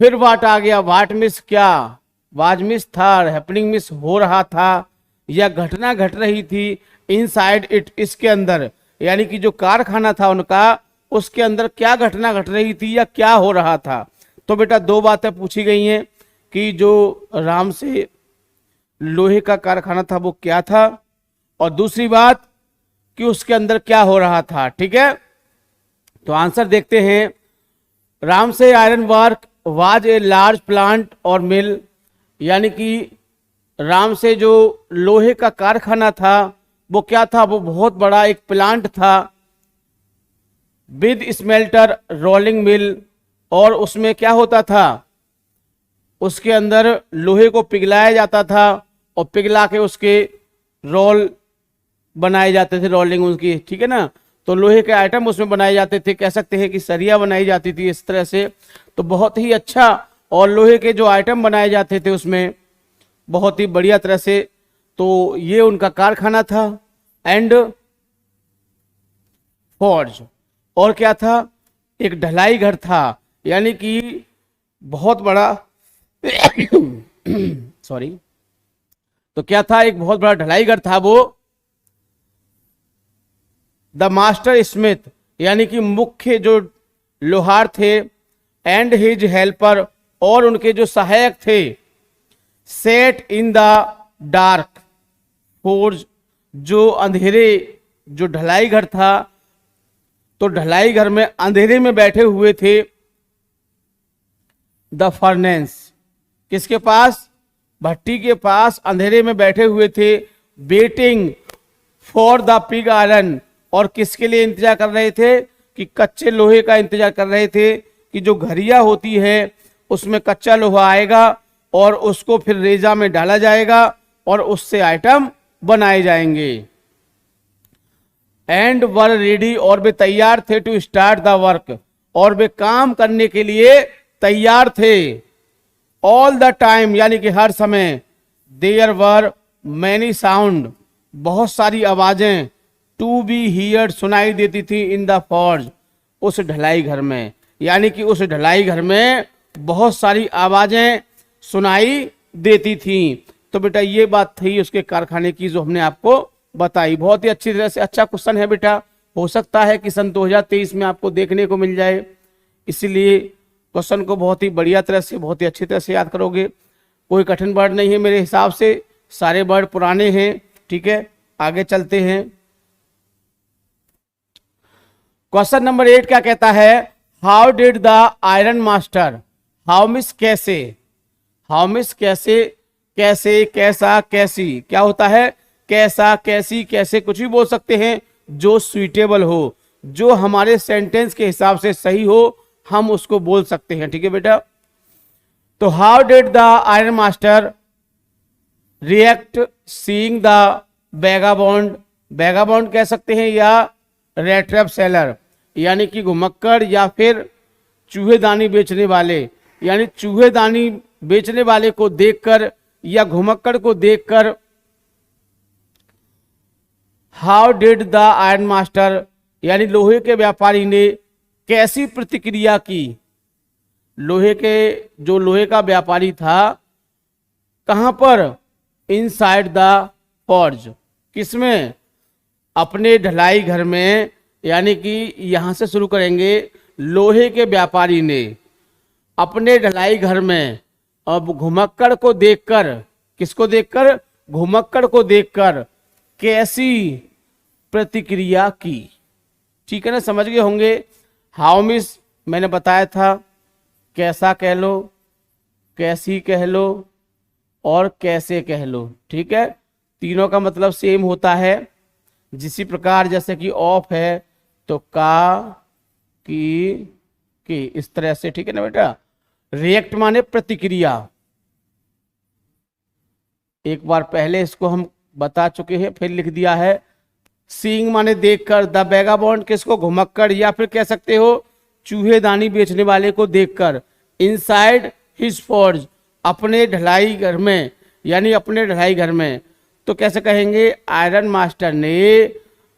फिर वाट आ गया, वाट मिस क्या, वाज मिस था, हैपनिंग मिस हो रहा था या घटना घट रही थी, इनसाइड इट इसके अंदर, यानी कि जो कारखाना था उनका उसके अंदर क्या घटना घट रही थी या क्या हो रहा था। तो बेटा 2 बातें पूछी गई हैं कि जो राम से लोहे का कारखाना था वो क्या था, और दूसरी बात कि उसके अंदर क्या हो रहा था। ठीक है, तो आंसर देखते हैं। राम से iron work was a large plant और मिल, यानी कि राम से जो लोहे का कारखाना था वो क्या था, वो बहुत बड़ा एक प्लांट था। विद स्मेल्टर रोलिंग मिल, और उसमें क्या होता था, उसके अंदर लोहे को पिघलाया जाता था और पिघला के उसके रोल बनाए जाते थे, रोलिंग उनकी, ठीक है ना। तो लोहे के आइटम उसमें बनाए जाते थे, कह सकते हैं कि सरिया बनाई जाती थी इस तरह से। तो बहुत ही अच्छा, और लोहे के जो आइटम बनाए जाते थे उसमें बहुत ही बढ़िया तरह से। तो ये उनका कारखाना था। एंड फॉर्ज, और क्या था, एक ढलाई घर था, यानी कि बहुत बड़ा सॉरी, तो क्या था, एक बहुत बड़ा ढलाई घर था वो। द मास्टर स्मिथ, यानी कि मुख्य जो लोहार थे, एंड हिज हेल्पर, और उनके जो सहायक थे, set in the dark forge, जो अंधेरे, जो ढलाई घर था, तो ढलाई घर में अंधेरे में बैठे हुए थे। द फर्नेस, किसके पास, भट्टी के पास अंधेरे में बैठे हुए थे। Waiting for the pig iron, और किसके लिए इंतजार कर रहे थे, कि कच्चे लोहे का इंतजार कर रहे थे, कि जो घरिया होती है उसमें कच्चा लोहा आएगा और उसको फिर रेजा में डाला जाएगा और उससे आइटम बनाए जाएंगे। एंड वर रेडी, और वे तैयार थे टू स्टार्ट द वर्क, और वे काम करने के लिए तैयार थे। ऑल द टाइम, यानी कि हर समय। देयर वर मैनी साउंड, बहुत सारी आवाजें, टू बी हियर्ड, सुनाई देती थी, इन द फॉर्ज, उस ढलाई घर में, यानी कि उस ढलाई घर में बहुत सारी आवाजें सुनाई देती थी। तो बेटा ये बात थी उसके कारखाने की जो हमने आपको बताई। बहुत ही अच्छी तरह से, अच्छा क्वेश्चन है बेटा, हो सकता है कि सन 2023 में आपको देखने को मिल जाए, इसीलिए क्वेश्चन को बहुत ही बढ़िया तरह से, बहुत ही अच्छी तरह से याद करोगे। कोई कठिन वर्ड नहीं है मेरे हिसाब से, सारे वर्ड पुराने हैं। ठीक है, आगे चलते हैं। क्वेश्चन नंबर 8 क्या कहता है, how did the iron master, how miss कैसे, हाउ मिस कैसे, कैसे, कैसा, कैसी, क्या होता है, कैसा, कैसी, कैसे, कुछ भी बोल सकते हैं जो सुइटेबल हो, जो हमारे सेंटेंस के हिसाब से सही हो, हम उसको बोल सकते हैं। ठीक है बेटा। तो how did the iron master react seeing the vagabond, vagabond कह सकते हैं या रेट ट्रैप सेलर, यानी कि घुमक्कड़ या फिर चूहेदानी बेचने वाले, यानी चूहेदानी बेचने वाले को देखकर या घुमक्कड़ को देखकर। How did the iron master, यानी लोहे के व्यापारी ने कैसी प्रतिक्रिया की, लोहे के जो लोहे का व्यापारी था कहां पर, इनसाइड द फॉर्ज, किसमें, अपने ढलाई घर में, यानी कि यहां से शुरू करेंगे, लोहे के व्यापारी ने अपने ढलाई घर में अब घुमक्कड़ को देखकर, किसको देखकर, घुमक्कड़ को देखकर कैसी प्रतिक्रिया की। ठीक है ना, समझ गए होंगे। हाउ मिस मैंने बताया था, कैसा कह लो, कैसी कह लो और कैसे कह लो। ठीक है, तीनों का मतलब सेम होता है। जिसी प्रकार जैसे कि ऑफ है तो का, की, इस तरह से। ठीक है ना बेटा। रिएक्ट माने प्रतिक्रिया, एक बार पहले इसको हम बता चुके हैं, फिर लिख दिया है। सीइंग माने देखकर, द वैगाबॉन्ड किसको, घुमक्कड़ या फिर कह सकते हो चूहेदानी बेचने वाले को देखकर। इनसाइड हिज फॉर्ज, अपने ढलाई घर में, यानी अपने ढलाई घर में। तो कैसे कहेंगे, आयरन मास्टर ने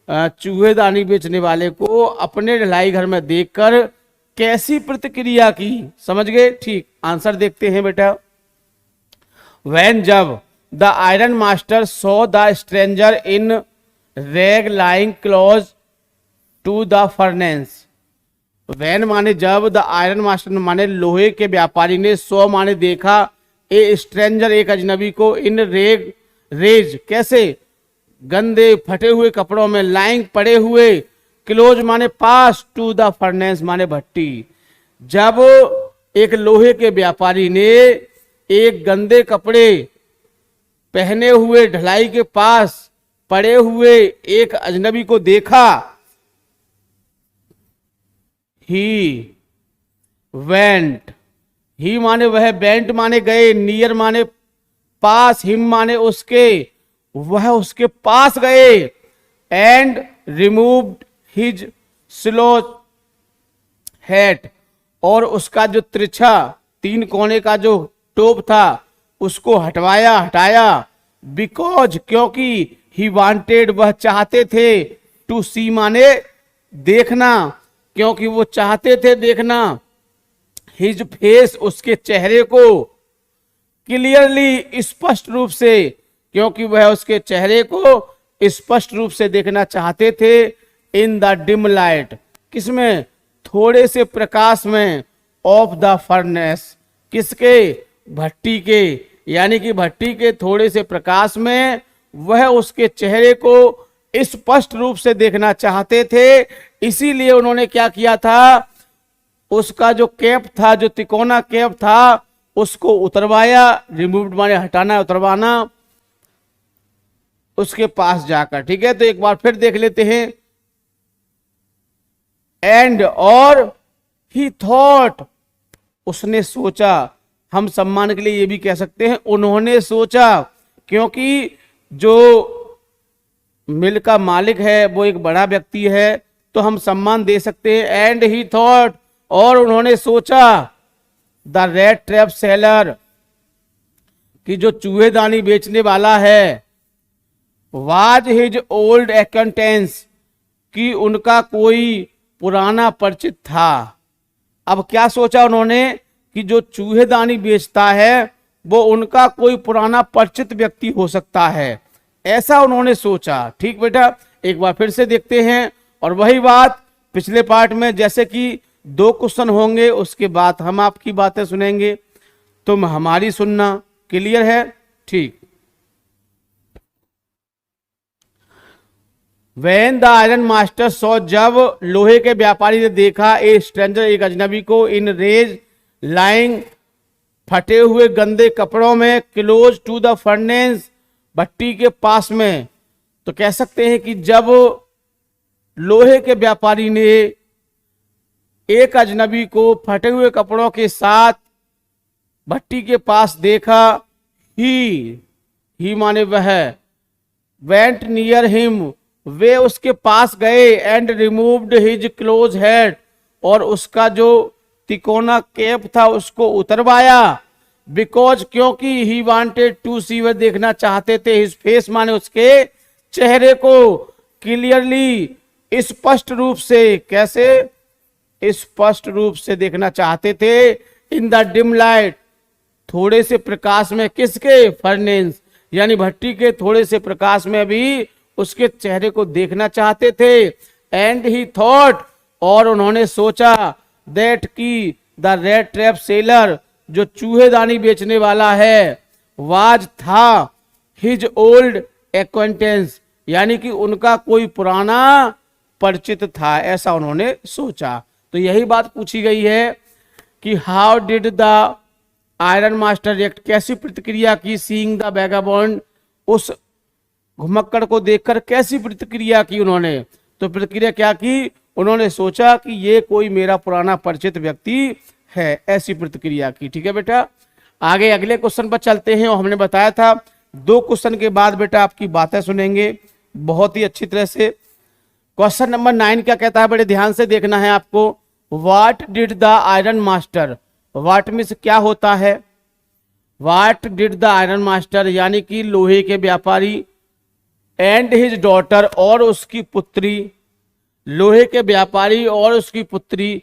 चूहेदानी बेचने वाले को अपने ढलाई घर में देखकर कैसी प्रतिक्रिया की। समझ गए। ठीक, आंसर देखते हैं बेटा। व्हेन, जब, the iron master saw the stranger in rag lying close to the furnace. When means जब, द आयरन मास्टर माने लोहे के व्यापारी ने, सो माने देखा, ए स्ट्रेंजर एक अजनबी को, इन रेग रेज कैसे, गंदे फटे हुए कपड़ों में, लाइंग पड़े हुए, क्लोज माने पास, टू द फर्नेस माने भट्टी। जब एक लोहे के व्यापारी ने एक गंदे कपड़े पहने हुए ढलाई के पास पड़े हुए एक अजनबी को देखा, ही वेंट, ही माने वह, बेंट माने गए, नियर माने पास, हिम माने उसके, वह उसके पास गए, and removed his slow hat, और उसका जो तिरछा तीन कोने का जो टोप था उसको हटाया, बिकॉज क्योंकि, ही वांटेड वह चाहते थे, टू सी माने देखना, क्योंकि वो चाहते थे देखना, हिज फेस उसके चेहरे को, क्लियरली स्पष्ट रूप से, क्योंकि वह उसके चेहरे को स्पष्ट रूप से देखना चाहते थे, इन द डिम लाइट, किसमें, थोड़े से प्रकाश में, ऑफ द फर्नेस, किसके, भट्टी के, यानी कि भट्टी के थोड़े से प्रकाश में वह उसके चेहरे को स्पष्ट रूप से देखना चाहते थे। इसीलिए उन्होंने क्या किया था, उसका जो कैप था, जो तिकोना कैप था, उसको उतरवाया, रिमूव्ड माने हटाना, उतरवाना, उसके पास जाकर। ठीक है, तो एक बार फिर देख लेते हैं। एंड, और, ही थॉट, उसने सोचा, हम सम्मान के लिए ये भी कह सकते हैं उन्होंने सोचा, क्योंकि जो मिल का मालिक है वो एक बड़ा व्यक्ति है तो हम सम्मान दे सकते हैं। एंड ही थॉट, और उन्होंने सोचा, द रेड ट्रैप सेलर, कि जो चूहेदानी बेचने वाला है, वाज हिज ओल्ड एक्वेंटेंस, कि उनका कोई पुराना परिचित था। अब क्या सोचा उन्होंने, कि जो चूहेदानी बेचता है वो उनका कोई पुराना परिचित व्यक्ति हो सकता है, ऐसा उन्होंने सोचा। ठीक बेटा, एक बार फिर से देखते हैं। और वही बात पिछले पार्ट में, जैसे कि 2 क्वेश्चन होंगे उसके बाद हम आपकी बातें सुनेंगे, तुम हमारी सुनना। क्लियर है। ठीक, When the iron master saw, जब लोहे के व्यापारी ने देखा, ए स्ट्रेंजर, एक अजनबी को, इन रेज लाइंग, फटे हुए गंदे कपड़ों में, क्लोज टू द फर्नेस, भट्टी के पास में, तो कह सकते हैं कि जब लोहे के व्यापारी ने एक अजनबी को फटे हुए कपड़ों के साथ भट्टी के पास देखा, ही माने वह, वेंट नियर हिम, वे उसके पास गए, and removed his close head, और उसका जो तिकोना कैप था उसको उतरवाया, बिकॉज, क्योंकि ही वांटेड टू सी, वह देखना चाहते थे, हिज फेस माने उसके चेहरे को, क्लियरली, स्पष्ट रूप से, कैसे, स्पष्ट रूप से देखना चाहते थे, इन द डिम लाइट, थोड़े से प्रकाश में, किसके, फर्नेस, यानी भट्टी के थोड़े से प्रकाश में भी उसके चेहरे को देखना चाहते थे, एंड ही थॉट, और उन्होंने सोचा, दैट की द रेड ट्रैप सेलर, जो चूहेदानी बेचने वाला है, वाज था, हिज ओल्ड एक्वेंटेंस, यानी कि उनका कोई पुराना परिचित था, ऐसा उन्होंने सोचा। तो यही बात पूछी गई है कि how did the iron master react, कैसी प्रतिक्रिया की, सीइंग द वैगाबॉन्ड, उस घुमक्कड़ को देखकर कैसी प्रतिक्रिया की उन्होंने, तो प्रतिक्रिया क्या की, उन्होंने सोचा कि ये कोई मेरा पुराना परिचित व्यक्ति है, ऐसी प्रतिक्रिया की। ठीक है बेटा, आगे अगले क्वेश्चन पर चलते हैं। और हमने बताया था 2 क्वेश्चन के बाद बेटा आपकी बातें सुनेंगे बहुत ही अच्छी तरह से। क्वेश्चन नंबर 9 क्या कहता है, बड़े ध्यान से देखना है आपको। What did the iron master, what means क्या होता है, what did the iron master यानी कि लोहे के व्यापारी, एंड हिज डॉटर, और उसकी पुत्री, लोहे के व्यापारी और उसकी पुत्री,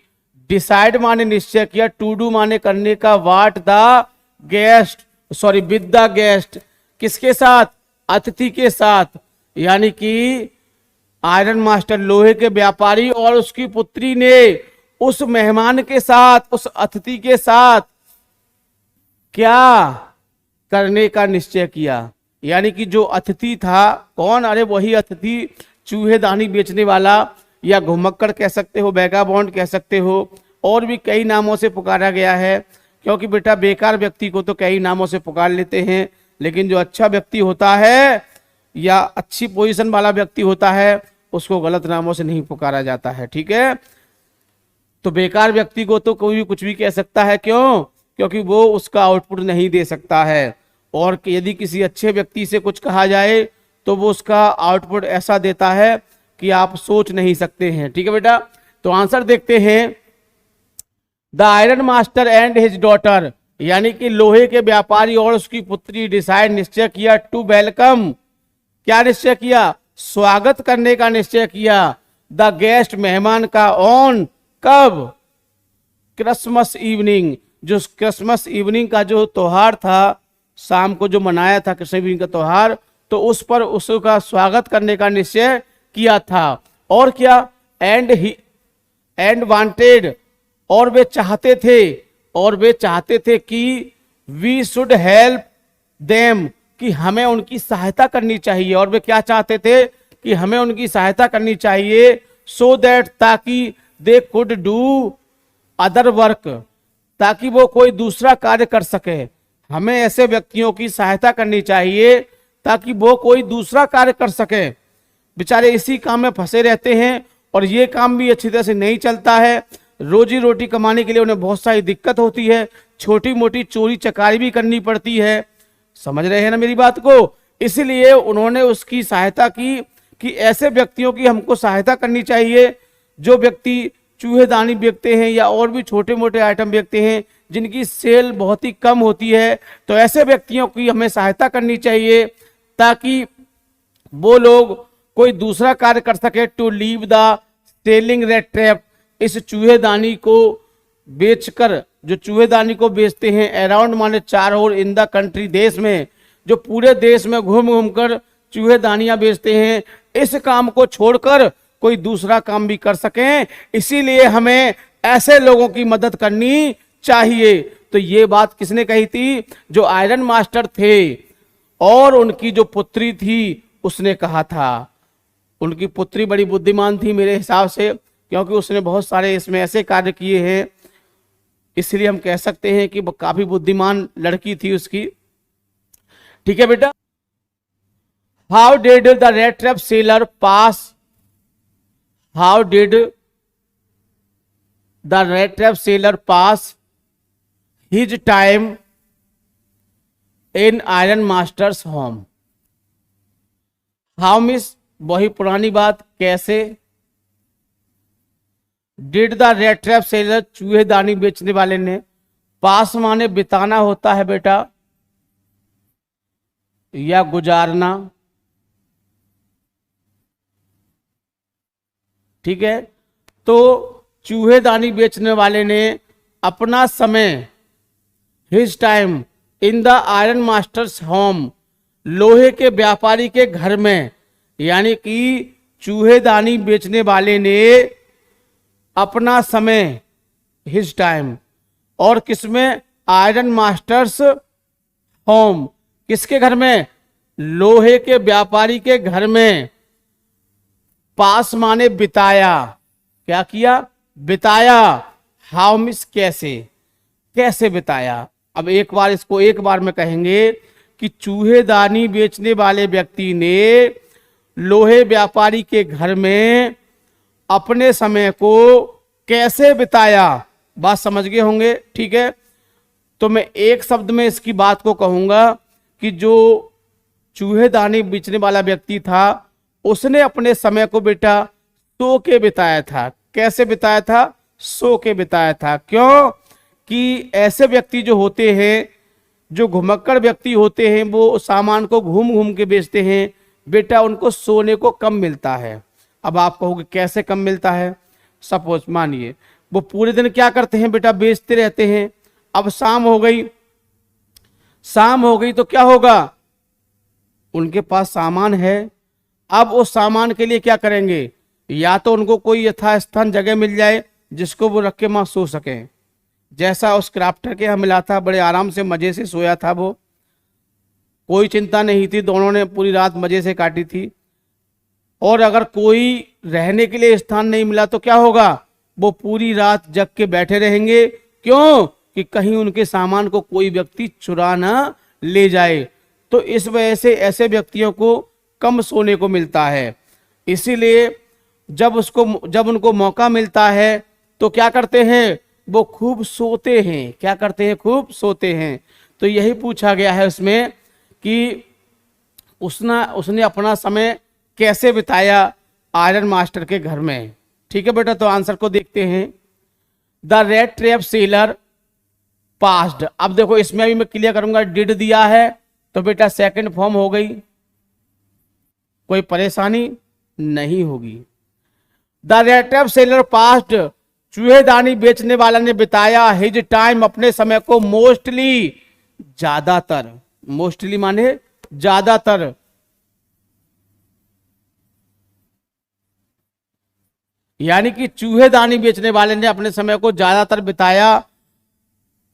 डिसाइड माने निश्चय किया, टू डू माने करने का, what the guest, sorry with the guest, किसके साथ, अतिथि के साथ, यानी कि आयरन मास्टर लोहे के व्यापारी और उसकी पुत्री ने उस मेहमान के साथ, उस अतिथि के साथ क्या करने का निश्चय किया, यानी कि जो अतिथि था कौन, अरे वही अतिथि चूहेदानी बेचने वाला, या घुमक्कड़ कह सकते हो, वैगाबॉन्ड कह सकते हो, और भी कई नामों से पुकारा गया है, क्योंकि बेटा बेकार व्यक्ति को तो कई नामों से पुकार लेते हैं, लेकिन जो अच्छा व्यक्ति होता है या अच्छी पोजीशन वाला व्यक्ति होता है उसको गलत नामों से नहीं पुकारा जाता है। ठीक है, तो बेकार व्यक्ति को तो कोई भी कुछ भी कह सकता है, क्यों, क्योंकि वो उसका आउटपुट नहीं दे सकता है, और यदि किसी अच्छे व्यक्ति से कुछ कहा जाए तो वो उसका आउटपुट ऐसा देता है कि आप सोच नहीं सकते हैं। ठीक है बेटा, तो आंसर देखते हैं। The iron master and his daughter, यानी कि लोहे के व्यापारी और उसकी पुत्री, डिसाइड निश्चय किया, टू वेलकम, क्या निश्चय किया, स्वागत करने का निश्चय किया, द गेस्ट, मेहमान का, ऑन, कब, क्रिसमस इवनिंग, जो क्रिसमस इवनिंग का जो त्योहार था, शाम को जो मनाया था क्रिसमस इवनिंग का त्योहार, तो उस पर उसका स्वागत करने का निश्चय किया था। और क्या, एंड वांटेड, और वे चाहते थे, कि वी शुड हेल्प देम, कि हमें उनकी सहायता करनी चाहिए, और वे क्या चाहते थे कि हमें उनकी सहायता करनी चाहिए, सो दैट, ताकि they could do other work, ताकि वो कोई दूसरा कार्य कर सके। हमें ऐसे व्यक्तियों की सहायता करनी चाहिए ताकि वो कोई दूसरा कार्य कर सके। बेचारे इसी काम में फंसे रहते हैं और ये काम भी अच्छी तरह से नहीं चलता है। रोजी रोटी कमाने के लिए उन्हें बहुत सारी दिक्कत होती है, छोटी मोटी चोरी चकारी भी करनी पड़ती है। समझ रहे हैं ना मेरी बात को? इसलिए उन्होंने उसकी सहायता की कि ऐसे व्यक्तियों की हमको सहायता करनी चाहिए जो व्यक्ति चूहेदानी बेचते हैं या और भी छोटे मोटे आइटम बेचते हैं जिनकी सेल बहुत ही कम होती है। तो ऐसे व्यक्तियों की हमें सहायता करनी चाहिए ताकि वो लोग कोई दूसरा कार्य कर सके। To leave the selling rat trap, इस चूहेदानी को बेचकर, जो चूहेदानी को बेचते हैं अराउंड माने चारों ओर, इन द कंट्री, देश में, जो पूरे देश में घूम घूम कर चूहेदानियां बेचते हैं, इस काम को छोड़कर कोई दूसरा काम भी कर सकें। इसीलिए हमें ऐसे लोगों की मदद करनी चाहिए। तो ये बात किसने कही थी? जो आयरन मास्टर थे और उनकी जो पुत्री थी उसने कहा था। उनकी पुत्री बड़ी बुद्धिमान थी मेरे हिसाब से, क्योंकि उसने बहुत सारे इसमें ऐसे कार्य किए हैं, इसलिए हम कह सकते हैं कि वो काफी बुद्धिमान लड़की थी उसकी। ठीक है बेटा। How did the red trap seller pass, how did the red trap seller pass his time in ironmaster's home. How miss, वही पुरानी बात, कैसे। Did the red trap seller, चूहेदानी बेचने वाले ने, पास माने बिताना होता है बेटा या गुजारना, ठीक है। तो चूहेदानी बेचने वाले ने अपना समय, his time in the iron masters home, लोहे के व्यापारी के घर में, यानी कि चूहेदानी बेचने वाले ने अपना समय, हिज टाइम, और किसमें, आयरन मास्टर्स होम, किसके घर में, लोहे के व्यापारी के घर में, पास माने बिताया, क्या किया, बिताया। हाउ मिस, कैसे, कैसे बिताया। अब एक बार इसको एक बार में कहेंगे कि चूहेदानी बेचने वाले व्यक्ति ने लोहे व्यापारी के घर में अपने समय को कैसे बिताया। बात समझ गए होंगे, ठीक है। तो मैं एक शब्द में इसकी बात को कहूंगा कि जो चूहेदानी बेचने वाला व्यक्ति था उसने अपने समय को बेटा सो के बिताया था। कैसे बिताया था, सो के बिताया था। क्यों कि ऐसे व्यक्ति जो होते हैं, जो घुमक्कड़ व्यक्ति होते हैं, वो सामान को घूम घूम के बेचते हैं बेटा, उनको सोने को कम मिलता है। अब आप कहोगे कैसे कम मिलता है। सपोज मानिए वो पूरे दिन क्या करते हैं बेटा, बेचते रहते हैं। अब शाम हो गई, शाम हो गई तो क्या होगा, उनके पास सामान है। अब उस सामान के लिए क्या करेंगे, या तो उनको कोई यथास्थान जगह मिल जाए जिसको वो रख के वहां सो सकें, जैसा उस क्राफ्टर के यहाँ मिला था, बड़े आराम से मजे से सोया था वो, कोई चिंता नहीं थी, दोनों ने पूरी रात मजे से काटी थी। और अगर कोई रहने के लिए स्थान नहीं मिला तो क्या होगा, वो पूरी रात जग के बैठे रहेंगे। क्यों कि कहीं उनके सामान को कोई व्यक्ति चुरा ना ले जाए। तो इस वजह से ऐसे व्यक्तियों को कम सोने को मिलता है। इसीलिए जब उनको मौका मिलता है तो क्या करते हैं, वो खूब सोते हैं। क्या करते हैं, खूब सोते हैं। तो यही पूछा गया है उसमें कि उसने अपना समय कैसे बिताया आयरन मास्टर के घर में। ठीक है बेटा, तो आंसर को देखते हैं। The red trap seller passed. अब देखो इसमें भी मैं क्लियर करूंगा, डिड दिया है तो बेटा सेकंड फॉर्म हो गई, कोई परेशानी नहीं होगी। The red trap seller passed, चूहेदानी बेचने वाला ने बिताया हिज टाइम, अपने समय को, मोस्टली, ज्यादातर। मोस्टली माने ज्यादातर। यानी कि चूहेदानी बेचने वाले ने अपने समय को ज्यादातर बिताया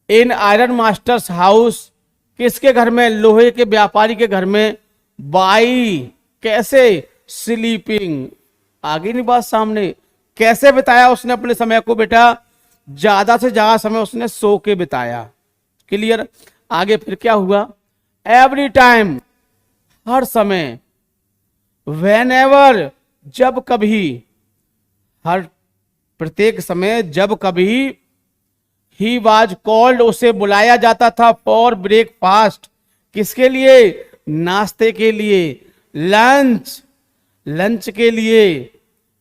इन आयरन मास्टर्स हाउस, किसके घर में, लोहे के व्यापारी के घर में, बाई, कैसे, स्लीपिंग। आगे नहीं बात सामने, कैसे बिताया उसने अपने समय को बेटा, ज्यादा से ज्यादा समय उसने सो के बिताया। क्लियर। आगे फिर क्या हुआ, एवरी टाइम, हर समय, वेन एवर, जब कभी, हर प्रत्येक समय, जब कभी, ही वाज कॉल्ड, उसे बुलाया जाता था, फॉर ब्रेकफास्ट, किसके लिए, नाश्ते के लिए, लंच, लंच के लिए।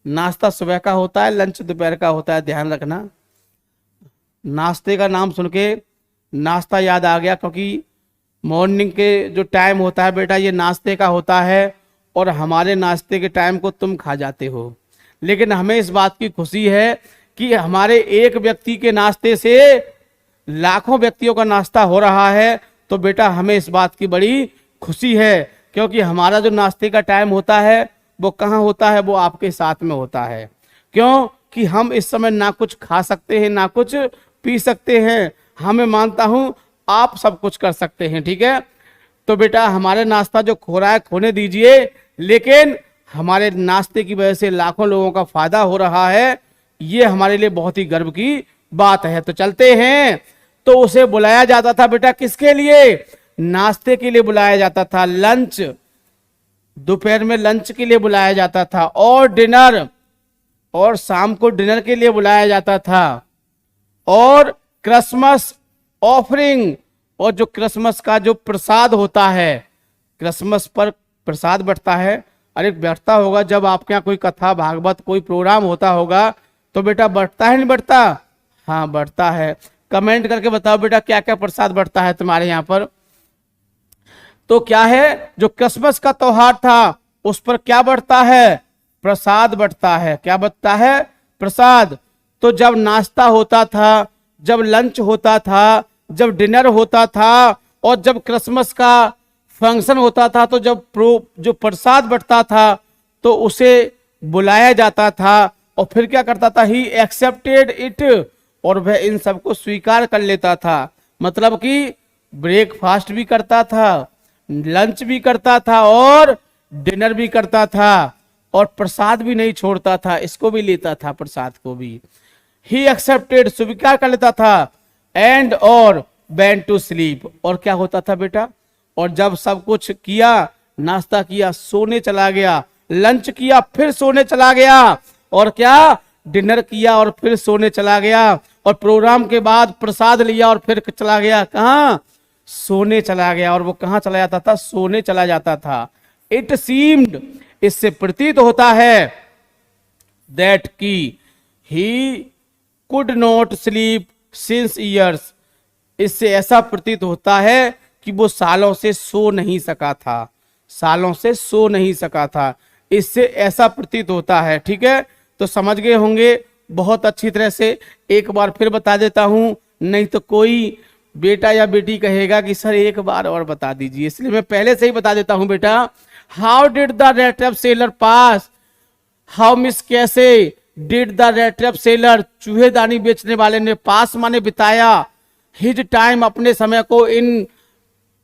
नाश्ता सुबह का होता है, लंच दोपहर का होता है, ध्यान रखना। नाश्ते का नाम सुन के नाश्ता याद आ गया, क्योंकि मॉर्निंग के जो टाइम होता है बेटा ये नाश्ते का होता है, और हमारे नाश्ते के टाइम को तुम खा जाते हो। लेकिन हमें इस बात की खुशी है कि हमारे एक व्यक्ति के नाश्ते से लाखों व्यक्तियों का नाश्ता हो रहा है। तो बेटा हमें इस बात की बड़ी खुशी है, क्योंकि हमारा जो नाश्ते का टाइम होता है वो कहाँ होता है, वो आपके साथ में होता है। क्यों कि हम इस समय ना कुछ खा सकते हैं ना कुछ पी सकते हैं, हमें मानता हूं आप सब कुछ कर सकते हैं। ठीक है, तो बेटा हमारे नाश्ता जो खो रहा है खोने दीजिए, लेकिन हमारे नाश्ते की वजह से लाखों लोगों का फायदा हो रहा है, ये हमारे लिए बहुत ही गर्व की बात है। तो चलते हैं। तो उसे बुलाया जाता था बेटा किसके लिए? नाश्ते के लिए बुलाया जाता था, लंच, दोपहर में लंच के लिए बुलाया जाता था, और डिनर, और शाम को डिनर के लिए बुलाया जाता था, और क्रिसमस ऑफरिंग, और जो क्रिसमस का जो प्रसाद होता है, क्रिसमस पर प्रसाद बढ़ता है। अरे बढ़ता होगा, जब आपके यहाँ कोई कथा भागवत कोई प्रोग्राम होता होगा तो बेटा बढ़ता है नहीं बढ़ता? हाँ बढ़ता है। कमेंट करके बताओ बेटा क्या क्या प्रसाद बढ़ता है तुम्हारे यहाँ पर। तो क्या है, जो क्रिसमस का त्योहार था उस पर क्या बढ़ता है? प्रसाद बढ़ता है। क्या बढ़ता है? प्रसाद। तो जब नाश्ता होता था, जब लंच होता था, जब डिनर होता था, और जब क्रिसमस का फंक्शन होता था, तो जब जो प्रसाद बढ़ता था तो उसे बुलाया जाता था, और फिर क्या करता था? ही एक्सेप्टेड इट, और वह इन सबको स्वीकार कर लेता था। मतलब कि ब्रेकफास्ट भी करता था, लंच भी करता था, और डिनर भी करता था, और प्रसाद भी नहीं छोड़ता था, इसको भी लेता था, प्रसाद को भी। ही एक्सेप्टेड, स्वीकार कर लेता था, एंड और वेंट टू स्लीप, और क्या होता था बेटा? और जब सब कुछ किया, नाश्ता किया, सोने चला गया, लंच किया फिर सोने चला गया, और क्या डिनर किया और फिर सोने चला गया, और प्रोग्राम के बाद प्रसाद लिया और फिर चला गया कहाँ? सोने चला गया। और वो कहाँ चला जाता था? सोने चला जाता था। इट सीम्ड, इससे प्रतीत होता है, दैट की ही could not sleep since years, इससे ऐसा प्रतीत होता है कि वो सालों से सो नहीं सका था, सालों से सो नहीं सका था, इससे ऐसा प्रतीत होता है। ठीक है, तो समझ गए होंगे बहुत अच्छी तरह से। एक बार फिर बता देता हूं, नहीं तो कोई बेटा या बेटी कहेगा कि सर एक बार और बता दीजिए, इसलिए मैं पहले से ही बता देता हूं बेटा। How did the red trap seller pass, how miss कैसे did the red trap seller, चूहेदानी बेचने वाले ने पास माने बिताया, हिज टाइम अपने समय को, इन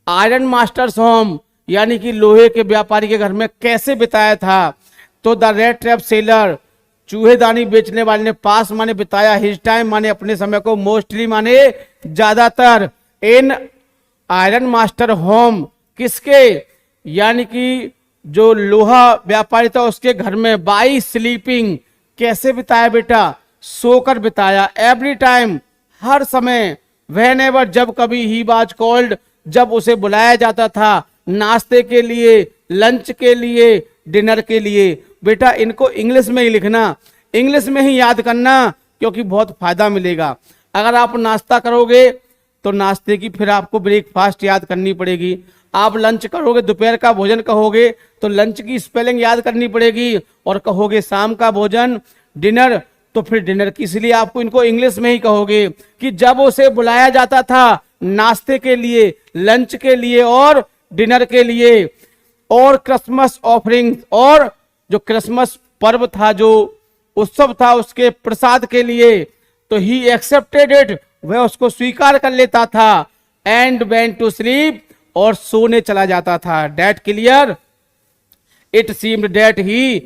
आयरन मास्टर्स होम यानी कि लोहे के व्यापारी के घर में कैसे बिताया था? तो द रेड ट्रैप सेलर, चूहेदानी बेचने वाले ने पास माने बिताया, हिज टाइम माने अपने समय को, मोस्टली माने ज्यादातर, इन आयरन मास्टर होम किसके? यानी कि जो लोहा व्यापारी था उसके घर में, बाई स्लीपिंग, कैसे बिताया बेटा? सोकर बिताया, एवरी टाइम, हर समय, वेन एवर, जब कभी, ही वाज कॉल्ड, जब उसे बुलाया जाता था, नाश्ते के लिए, लंच के लिए, डिनर के लिए। बेटा इनको इंग्लिश में ही लिखना, इंग्लिश में ही याद करना, क्योंकि बहुत फायदा मिलेगा। अगर आप नाश्ता करोगे तो नाश्ते की फिर आपको ब्रेकफास्ट याद करनी पड़ेगी, आप लंच करोगे, दोपहर का भोजन कहोगे तो लंच की स्पेलिंग याद करनी पड़ेगी, और कहोगे शाम का भोजन डिनर, तो फिर डिनर की, इसलिए आपको इनको इंग्लिश में ही कहोगे कि जब उसे बुलाया जाता था नाश्ते के लिए, लंच के लिए और डिनर के लिए, और क्रिसमस ऑफरिंग, और जो क्रिसमस पर्व था, जो उत्सव था, उसके प्रसाद के लिए, तो ही एक्सेप्टेड इट, वह उसको स्वीकार कर लेता था, एंड वेंट टू स्लीप, और सोने चला जाता था। That clear? It seemed that he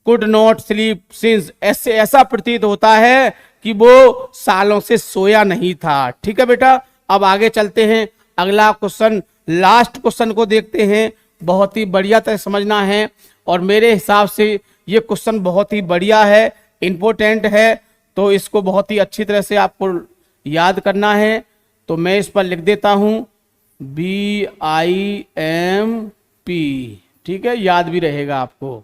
could not sleep since, ऐसे ऐसा प्रतीत होता है कि वो सालों से सोया नहीं था। ठीक है बेटा, अब आगे चलते हैं, अगला क्वेश्चन, लास्ट क्वेश्चन को देखते हैं। बहुत ही बढ़िया तरह समझना है, और मेरे हिसाब से ये क्वेश्चन बहुत ही बढ़िया है, इंपॉर्टेंट है, तो इसको बहुत ही अच्छी तरह से आपको याद करना है। तो मैं इस पर लिख देता हूं BIMP, ठीक है, याद भी रहेगा आपको।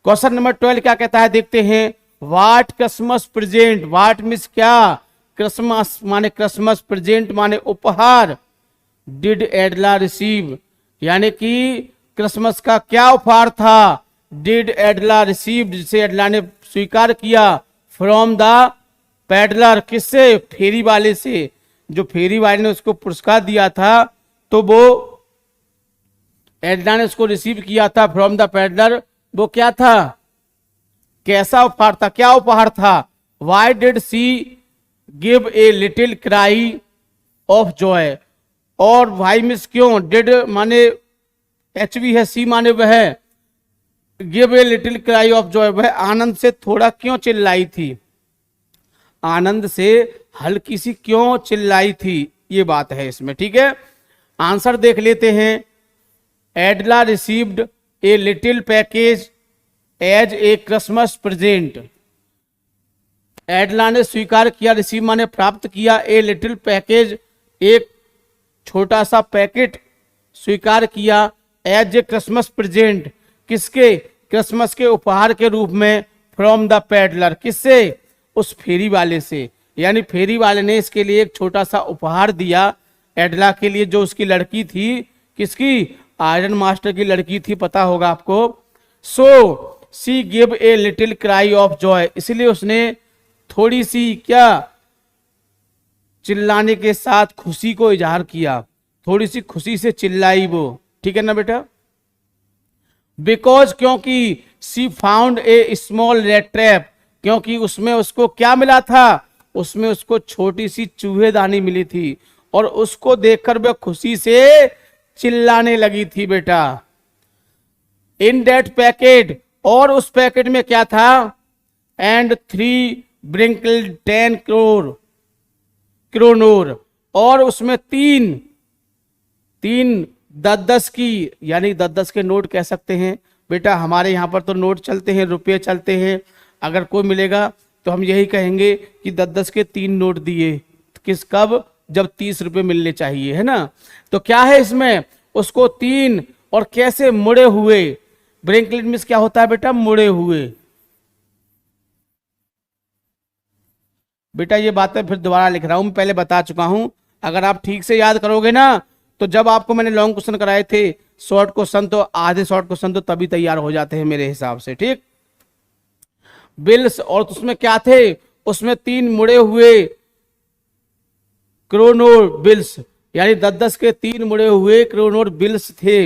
क्वेश्चन नंबर 12 क्या कहता है, देखते हैं। वाट क्रिसमस प्रेजेंट, वाट मीन्स क्या? क्रिसमस माने क्रिसमस, प्रेजेंट माने उपहार, डिड एडला रिसीव, यानी कि क्रिसमस का क्या उपहार था? डिड एडला रिसीव, जिसे एडला ने स्वीकार किया, फ्रॉम द पैडलर, किससे? फेरी वाले से, जो फेरी वाले ने उसको पुरस्कार दिया था, तो वो एडला ने उसको रिसीव किया था फ्रॉम द पैडलर। वो क्या था? कैसा उपहार था? क्या उपहार था? Why did she give a little cry of joy, और वाई मिस क्यों? डिड माने HV है, सी माने वह, give a little cry of joy, वह आनंद से थोड़ा क्यों चिल्लाई थी, आनंद से हल्की सी क्यों चिल्लाई थी, ये बात है इसमें। ठीक है, आंसर देख लेते हैं। Edla received a little package as a Christmas present, Edla ने स्वीकार किया, रिसीव माने प्राप्त किया, ए लिटिल पैकेज एक छोटा सा पैकेट स्वीकार किया, एज ए क्रिसमस प्रेजेंट किसके, क्रिसमस के उपहार के रूप में, फ्रॉम द पेडलर किससे, उस फेरी वाले से, यानी फेरी वाले ने इसके लिए एक छोटा सा उपहार दिया एडला के लिए, जो उसकी लड़की थी, किसकी, आयरन मास्टर की लड़की थी, पता होगा आपको। So she give a little cry of joy, इसलिए उसने थोड़ी सी क्या, चिल्लाने के साथ खुशी को इजहार किया, थोड़ी सी खुशी से चिल्लाई वो। ठीक है ना बेटा। बिकॉज क्योंकि she found a small rattrap, क्योंकि उसमें उसको क्या मिला था, उसमें उसको छोटी सी चूहेदानी मिली थी और उसको देखकर वह खुशी से चिल्लाने लगी थी बेटा। इन दैट पैकेट, और उस पैकेट में क्या था, एंड 3 ब्रिंकल्ड 10 क्रोनोर, और उसमें तीन 10-10 की, यानी 10-10 के नोट कह सकते हैं बेटा। हमारे यहाँ पर तो नोट चलते हैं, रुपये चलते हैं, अगर कोई मिलेगा तो हम यही कहेंगे कि 10-10 के 3 नोट दिए, किस कब, जब 30 रुपये मिलने चाहिए, है ना। तो क्या है इसमें, उसको 3 और कैसे, मुड़े हुए, ब्रिंकलेट मींस क्या होता है बेटा, मुड़े हुए। बेटा ये बातें फिर दोबारा लिख रहा हूं, मैं पहले बता चुका हूं, अगर आप ठीक से याद करोगे ना, तो जब आपको मैंने लॉन्ग क्वेश्चन कराए थे, शॉर्ट क्वेश्चन तो आधे शॉर्ट क्वेश्चन तो तभी तैयार हो जाते हैं मेरे हिसाब से। ठीक, बिल्स, और उसमें क्या थे, उसमें 3 मुड़े हुए क्रोनोर बिल्स, यानी 10-10 के 3 मुड़े हुए क्रोनोर बिल्स थे।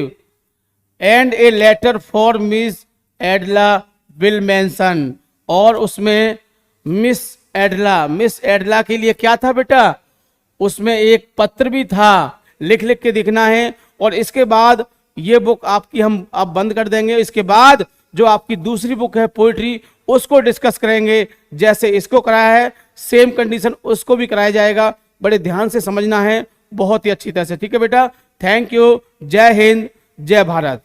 And a letter for miss Edla Willmansson, और उसमें मिस एडला के लिए क्या था बेटा, उसमें एक पत्र भी था, लिख लिख के दिखना है। और इसके बाद ये बुक आपकी हम अब बंद कर देंगे, इसके बाद जो आपकी दूसरी बुक है पोइट्री, उसको डिस्कस करेंगे। जैसे इसको कराया है सेम कंडीशन उसको भी कराया जाएगा, बड़े ध्यान से समझना है, बहुत ही अच्छी तरह से। ठीक है बेटा, थैंक यू, जय हिंद, जय भारत।